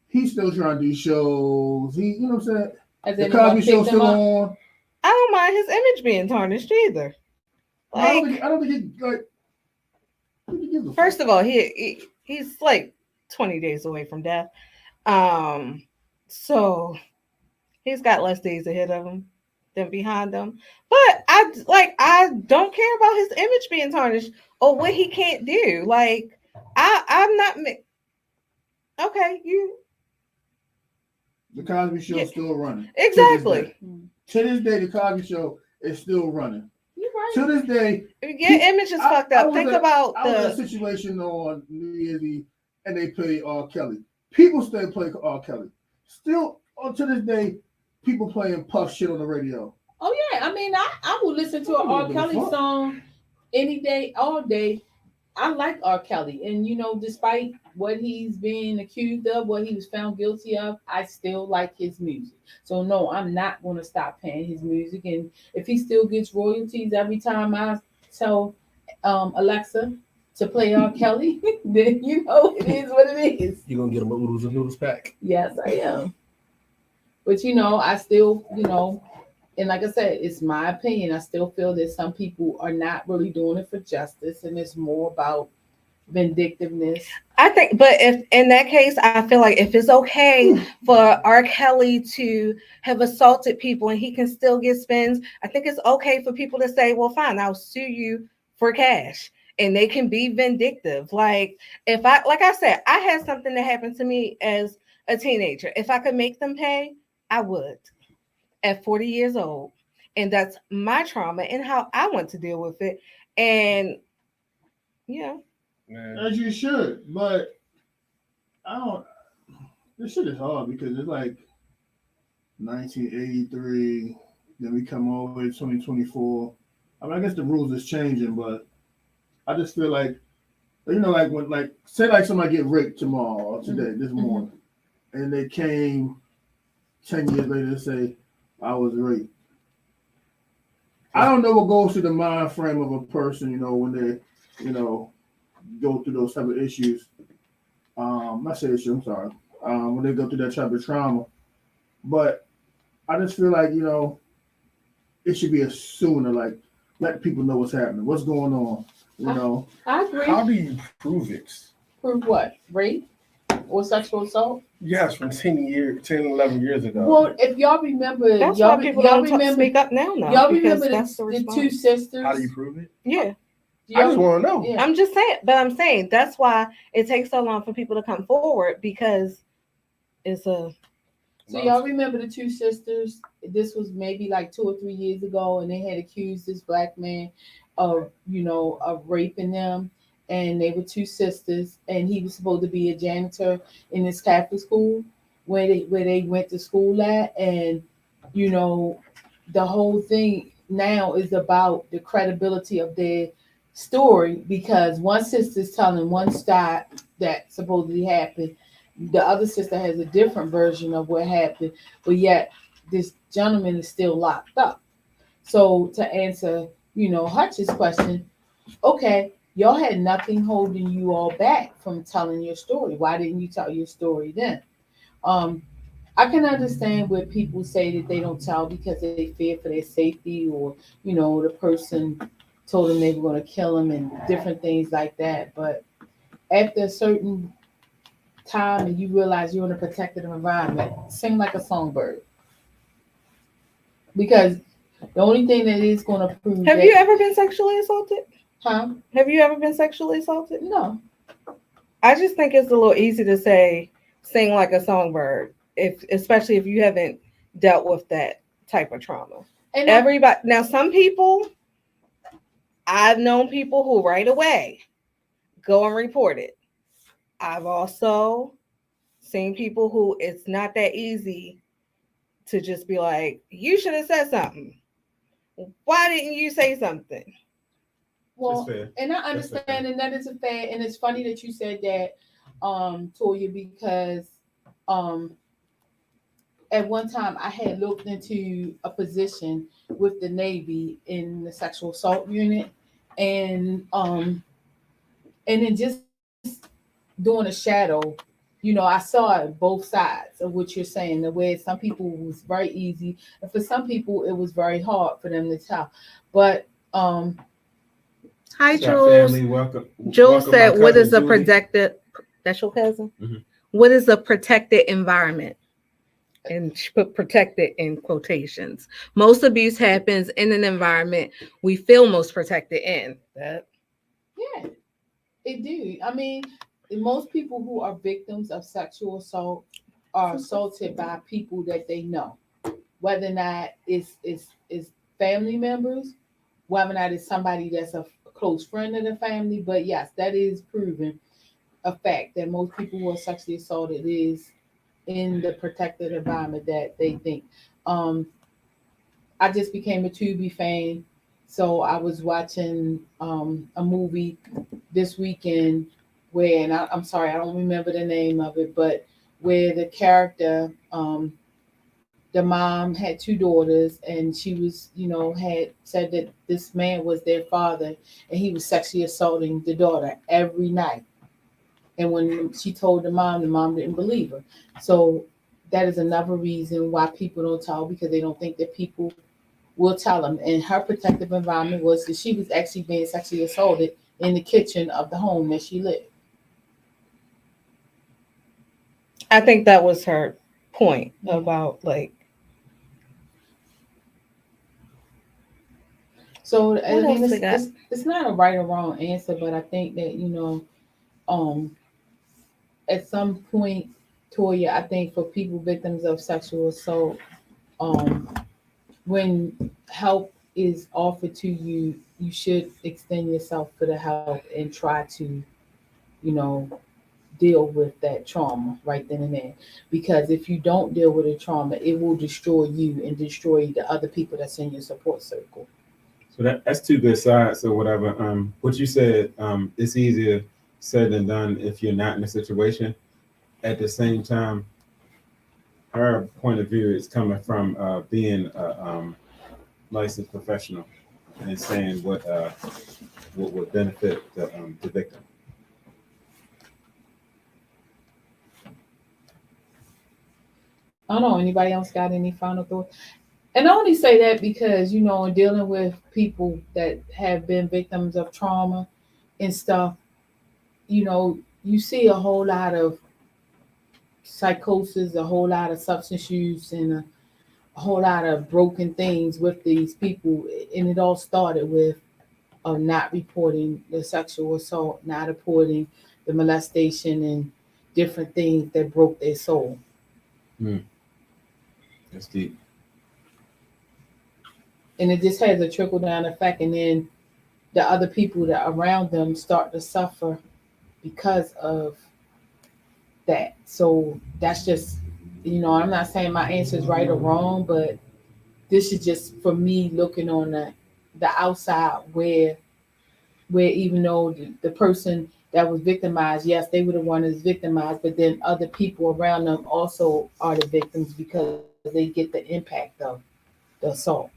he's still trying to do shows. You know what I'm saying? as The anyone Cosby picked Show's them still up. on. I don't mind his image being tarnished either. I Like, don't think he, like, he gives a fuck. first of all, he's like 20 days away from death. So he's got less days ahead of him than behind him. But I don't care about his image being tarnished or what he can't do. Like, I'm not okay. The Cosby Show is still running. Exactly. To this day, the Cosby Show is still running. You're right. To this day, Your image is fucked I up. was Think at- about I was in a situation on New Year's Eve, and they play R. Kelly. People still play R. Kelly. Still, to this day, people playing Puff shit on the radio. Oh yeah, I mean, I will listen to an R. Kelly song any day, all day. I like R. Kelly, and despite what he's being accused of, what he was found guilty of, I still like his music. So no, I'm not going to stop paying his music. And if he still gets royalties every time I tell Alexa to play R. Kelly, then it is what it is. You're gonna get him a Oodles and Noodles pack. Yes, I am. But I still, and like I said, it's my opinion. I still feel that some people are not really doing it for justice, and it's more about vindictiveness. I think, but if in that case, I feel like if it's okay for R. Kelly to have assaulted people and he can still get spins, I think it's okay for people to say, well, fine, I'll sue you for cash. And they can be vindictive. Like I said, I had something that happened to me as a teenager. If I could make them pay, I would at 40 years old. And that's my trauma and how I want to deal with it. And, As you should, but I don't. This shit is hard because it's like 1983, then we come all the way to 2024. I mean, I guess the rules is changing, but I just feel like, like when, say somebody get raped tomorrow or today, this morning, and they came 10 years later to say, I was raped. I don't know what goes through the mind frame of a person, when they, go through those type of issues. Not say issue, I'm sorry. When they go through that type of trauma. But I just feel like, it should be a sooner, let people know what's happening, what's going on, I agree. How do you prove it? Prove what? Rape or sexual assault? Yes, from 10, 11 years ago. Well, if y'all remember, that's why people don't speak up now. y'all because remember that's the two response. sisters. How do you prove it? Yeah. I just want to know. Yeah. I'm just saying, but I'm saying that's why it takes so long for people to come forward, because it's a So y'all remember the two sisters? This was maybe like 2 or 3 years ago, and they had accused this black man of, of raping them. And they were two sisters, and he was supposed to be a janitor in this Catholic school where they went to school at. And the whole thing now is about the credibility of their story, because one sister's telling one side that supposedly happened, the other sister has a different version of what happened, but yet this gentleman is still locked up. So to answer, Hutch's question, okay, y'all had nothing holding you all back from telling your story. Why didn't you tell your story then? I can understand where people say that they don't tell because they fear for their safety, or the person told them they were going to kill them and different things like that. But after a certain time and you realize you're in a protected environment, sing like a songbird. Because the only thing that is going to prove Have you ever been sexually assaulted? Huh? Have you ever been sexually assaulted? No. I just think it's a little easy to say sing like a songbird, especially if you haven't dealt with that type of trauma. And Everybody now, some people, I've known people who right away go and report it. I've also seen people who it's not that easy to just be like, you should have said something. Why didn't you say something? well, That's fair. and I That's fair. understand, and that is a fair, and it's funny that you said that, Toya, because at one time I had looked into a position with the Navy in the sexual assault unit, and then just doing a shadow, I saw it both sides of what you're saying. The way some people it was very easy, and for some people it was very hard for them to tell. But Hi, Got Jules. family, welcome. Jules welcome said, my "What cousin is a Julie. protected?" That's your cousin. Mhm. What is a protected environment? And she put protected in quotations. Most abuse happens in an environment we feel most protected in. That yeah, it do. I mean, most people who are victims of sexual assault are assaulted by people that they know, whether or not it's family members, whether or not it's somebody that's a close friend of the family. But yes, that is proven a fact that most people who are sexually assaulted is in the protected environment that they think. Um, I just became a Tubi fan, so I was watching a movie this weekend where, and I'm sorry, I don't remember the name of it, but where the character, the mom had two daughters, and she was, had said that this man was their father, and he was sexually assaulting the daughter every night. And when she told the mom didn't believe her. So that is another reason why people don't tell, because they don't think that people will tell them. And her protective environment was that she was actually being sexually assaulted in the kitchen of the home that she lived. I think that was her point about like. So I mean, else we got? it's not a right or wrong answer, but I think that at some point, Toya, I think for people victims of sexual assault, when help is offered to you, you should extend yourself for the help and try to, deal with that trauma right then and there. Because if you don't deal with the trauma, it will destroy you and destroy the other people that's in your support circle. So that's two good sides or whatever. What you said, it's easier said than done if you're not in a situation. At the same time, her point of view is coming from being a licensed professional and saying what would benefit the victim. I don't know. Anybody else got any final thoughts? And I only say that because, in dealing with people that have been victims of trauma and stuff, you see a whole lot of psychosis, a whole lot of substance use, and a whole lot of broken things with these people. And it all started with of not reporting the sexual assault, not reporting the molestation and different things that broke their soul. That's deep. And it just has a trickle down effect, and then the other people that are around them start to suffer because of that. So that's just, I'm not saying my answer is right or wrong, but this is just for me looking on the outside where even though the person that was victimized, yes, they were the one that's victimized, but then other people around them also are the victims because they get the impact of the assault.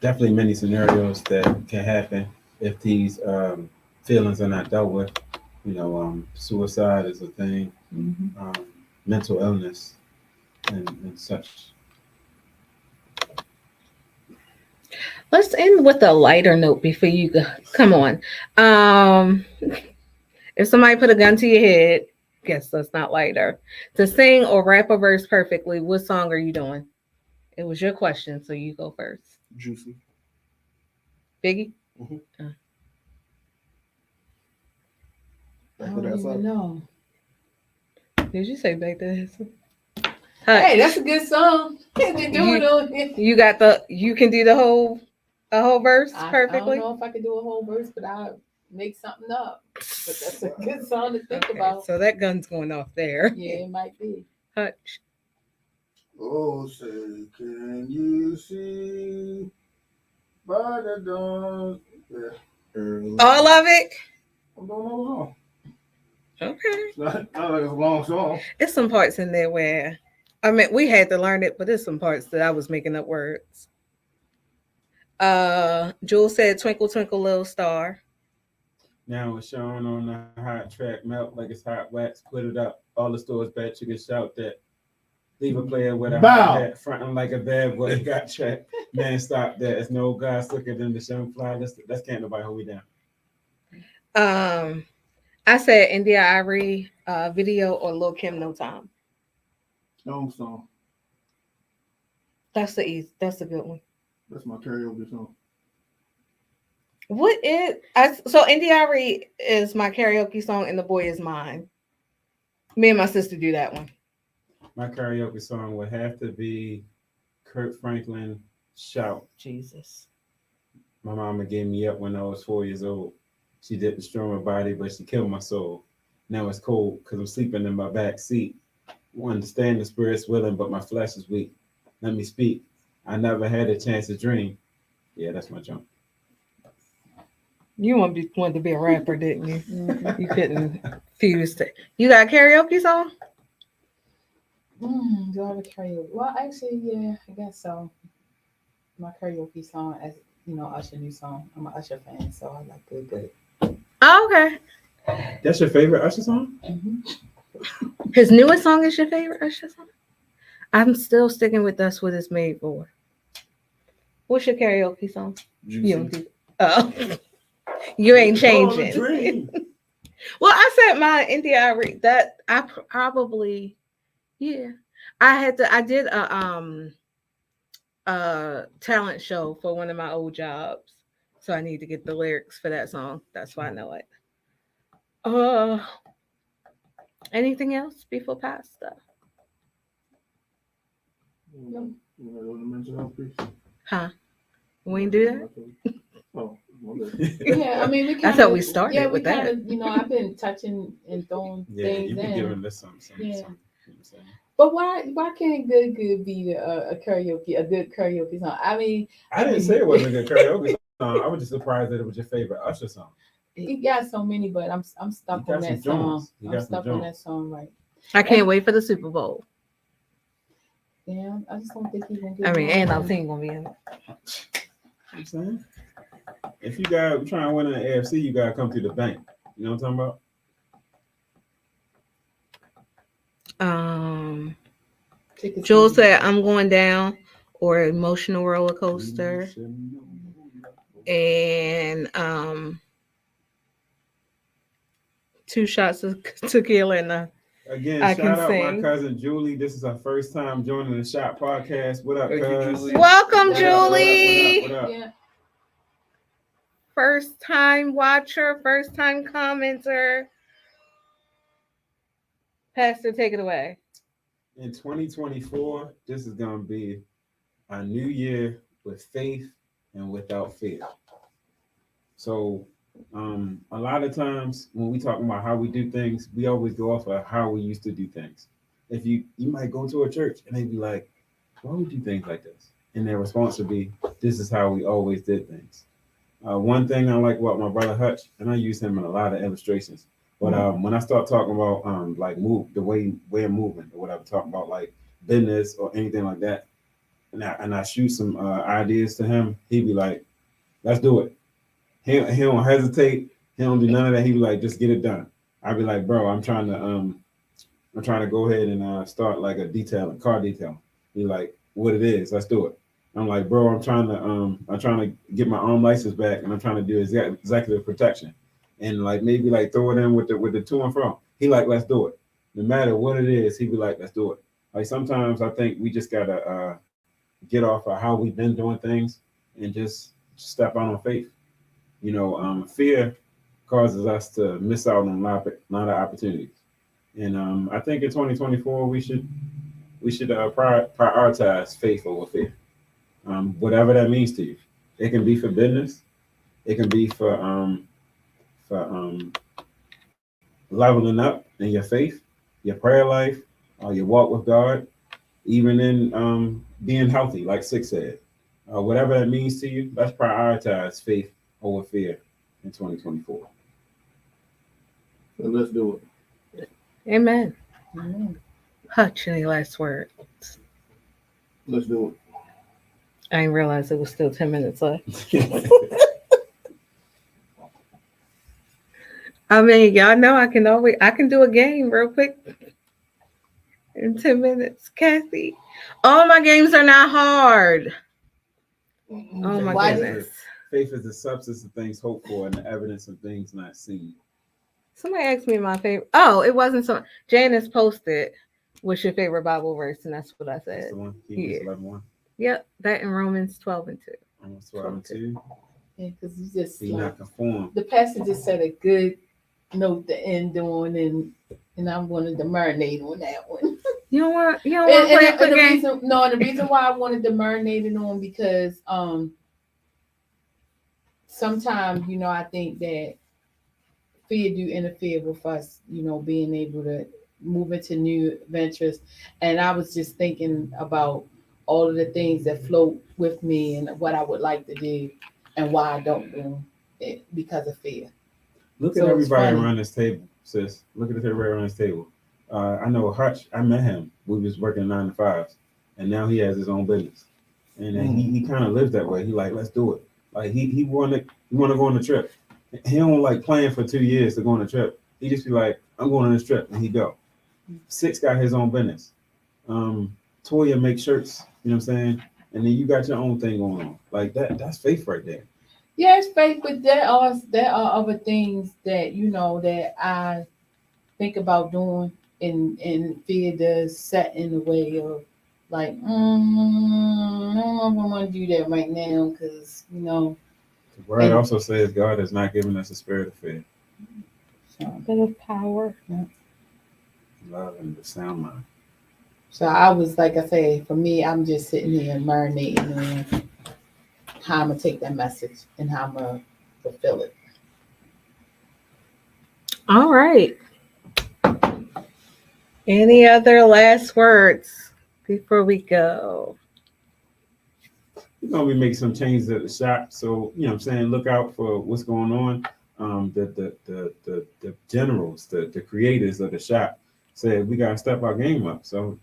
Definitely many scenarios that can happen if these feelings are not dealt with. Suicide is a thing, mental illness, and such. Let's end with a lighter note before you go. Come on. If somebody put a gun to your head, guess that's not lighter. To sing or rap a verse perfectly, what song are you doing? It was your question, so you go first. Juicy. Biggie? Mhm. I don't even know. Did you say back to this? Hey, that's a good song. You can do a whole verse perfectly? I don't know if I could do a whole verse, but I'll make something up. But that's a good song to think about. So that gun's going off there. Yeah, it might be. Hutch. Oh, say, can you see by the dawn? Yeah. All of it? I'm doing all along. Okay. It's not like it's a long song. It's some parts in there where, we had to learn it, but there's some parts that I was making up words. Jules said, "Twinkle, twinkle, little star." Now it's showing on the hot track, melt like it's hot wax, put it up. All the stores bet you can shout that. Leave a player with a hot hat, fronting like a bad boy, got trapped. Man, stop that. It's no guy slicker than the young fly. Let's can't nobody hold me down. I said India Irie video or Lil Kim No Time. Long song. That's a good one. That's my karaoke song. So India Irie is my karaoke song and The Boy Is Mine. Me and my sister do that one. My karaoke song would have to be Kirk Franklin, Shout. Jesus. My mama gave me up when I was 4 years old. She didn't destroy my body, but she killed my soul. Now it's cold because I'm sleeping in my back seat. Understand the spirit's willing, but my flesh is weak. Let me speak. I never had a chance to dream. Yeah, that's my jump. You wanted to be a rapper, didn't you? Mm-hmm. You couldn't fuse it. You got a karaoke song? Do I have a karaoke? Well, actually, yeah, I guess so. My karaoke song, as Usher new song. I'm an Usher fan, so I like Good. Oh, okay. That's your favorite Usher song? Mm-hmm. His newest song is your favorite Usher song? I'm still sticking with That's What It's Made For. What's your karaoke song? Juicy. You don't do you ain't changing. Well, I said my India Irie that I probably, yeah. I did a talent show for one of my old jobs. So I need to get the lyrics for that song. That's why I know it. Anything else before pasta? You want to go to mental health, please? Huh? We ain't do that? Oh, yeah, I mean, we I thought we started yeah, with that. I've been touching and throwing things you've been in. giving this some. Yeah. But why can't good be a good karaoke song? I mean, I didn't say it wasn't a good karaoke song. I was just surprised that it was your favorite Usher song. He got so many, but I'm stuck on that song. I'm stuck on that song, right? I can't wait for the Super Bowl. Yeah, I just don't think he's gonna get. And I'm thinking gonna be in it. I'm saying, if you got trying to win in the AFC, you gotta come to the bank. You know what I'm talking about? Joel said, "I'm going down," or emotional roller coaster, and 2 shots of tequila in the. Again, shout out my cousin Julie. This is her first time joining the Shot Podcast. What up, cuz? Welcome, Julie. What up? Yeah. first time watcher, first time commenter. Pastor, take it away. In 2024, this is going to be a new year with faith and without fear. So, a lot of times when we talk about how we do things, we always go off of how we used to do things. If you might go to a church and they be like, "Why would you do things like this?" And their response would be, "This is how we always did things." One thing I like about my brother Hutch, and I use him in a lot of illustrations. But when I start talking about like the way of moving or whatever, talking about like business or anything like that, and I shoot some ideas to him, he'd be like, "Let's do it." He don't hesitate. He don't do none of that. He be like, "Just get it done." I'd be like, "Bro, I'm trying to go ahead and start like a car detailing." He like, "What it is? Let's do it." I'm like, "Bro, I'm trying to get my arm license back, and I'm trying to do executive protection, and like maybe like throw it in with the to and from." He like, "Let's do it." No matter what it is, he be like, "Let's do it." Like sometimes I think we just gotta get off of how we've been doing things and just step out on faith. You know, fear causes us to miss out on a lot of opportunities. And I think in 2024 we should prioritize faith over fear. Whatever that means to you. It can be for business. It can be for leveling up in your faith, your prayer life, or your walk with God, even in being healthy, like Six said. Whatever that means to you, let's prioritize faith over fear in 2024. So let's do it. Amen. Amen. Hutch, any last word? Let's do it. I didn't realize it was still 10 minutes left. I mean, y'all know I can do a game real quick in 10 minutes. Kathy, all my games are not hard. Oh my Why goodness. Faith is the substance of things hoped for and the evidence of things not seen. Somebody asked me my favorite. Oh, it wasn't so. Janice posted, "What's your favorite Bible verse?" And that's what I That's said. the one. Hebrews Yeah. 11:1. Yep, that in Romans 12:2. Almost 12:2. Yeah, because you just Be like, not conformed. the pastor just said a good note to end on, and I wanted to marinate on that one. You don't want to play a quick game? The reason why I wanted to marinate it on because sometimes I think that fear do interfere with us, being able to move into new ventures. And I was just thinking about all of the things that float with me and what I would like to do and why I don't do it because of fear. Look So at it's everybody funny. around this table, sis. Look at everybody around this table. I know Hutch. I met him. We was working 9 to 5s, and now he has his own business. And then he kind of lives that way. He like, let's do it. Like he want to go on a trip. He don't like plan for 2 years to go on a trip. He just be like, I'm going on this trip, and he go. Six got his own business. Toya makes shirts. You know what I'm saying? And then you got your own thing going on. Like that's faith right there. Yeah, it's faith, but there are other things that that I think about doing, and fear does set in the way of like, I don't know if I want to do that right now because The word also says God has not given us a spirit of fear, Bit of power. love, and the sound mind. So I was like I say, for me, I'm just sitting here marinating on how I'm gonna take that message and how I'm gonna fulfill it. All right. Any other last words before we go? We're gonna be making some changes at the shop, so you know what I'm saying, look out for what's going on. The generals, the creators of the shop said we gotta step our game up. So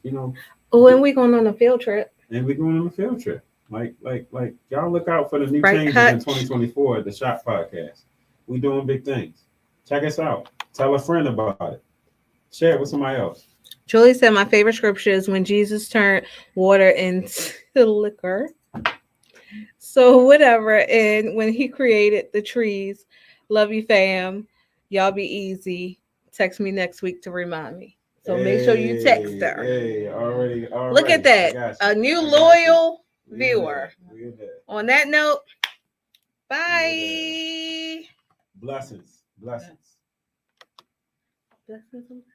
When we going on a field trip? and we're going on a field trip. Like y'all look out for the new Right, changes Hutch? in 2024 at the Shop Podcast. We doing big things. Check us out. Tell a friend about it. Share it with somebody else. Julie said my favorite scripture is when Jesus turned water into liquor. So whatever, and when he created the trees. Love you, fam. Y'all be easy. Text me next week to remind me. So make sure you text her. Hey, already. Look at that. A new loyal viewer. We in there. On that note, Bye. Blessings. Blessings. Blessings.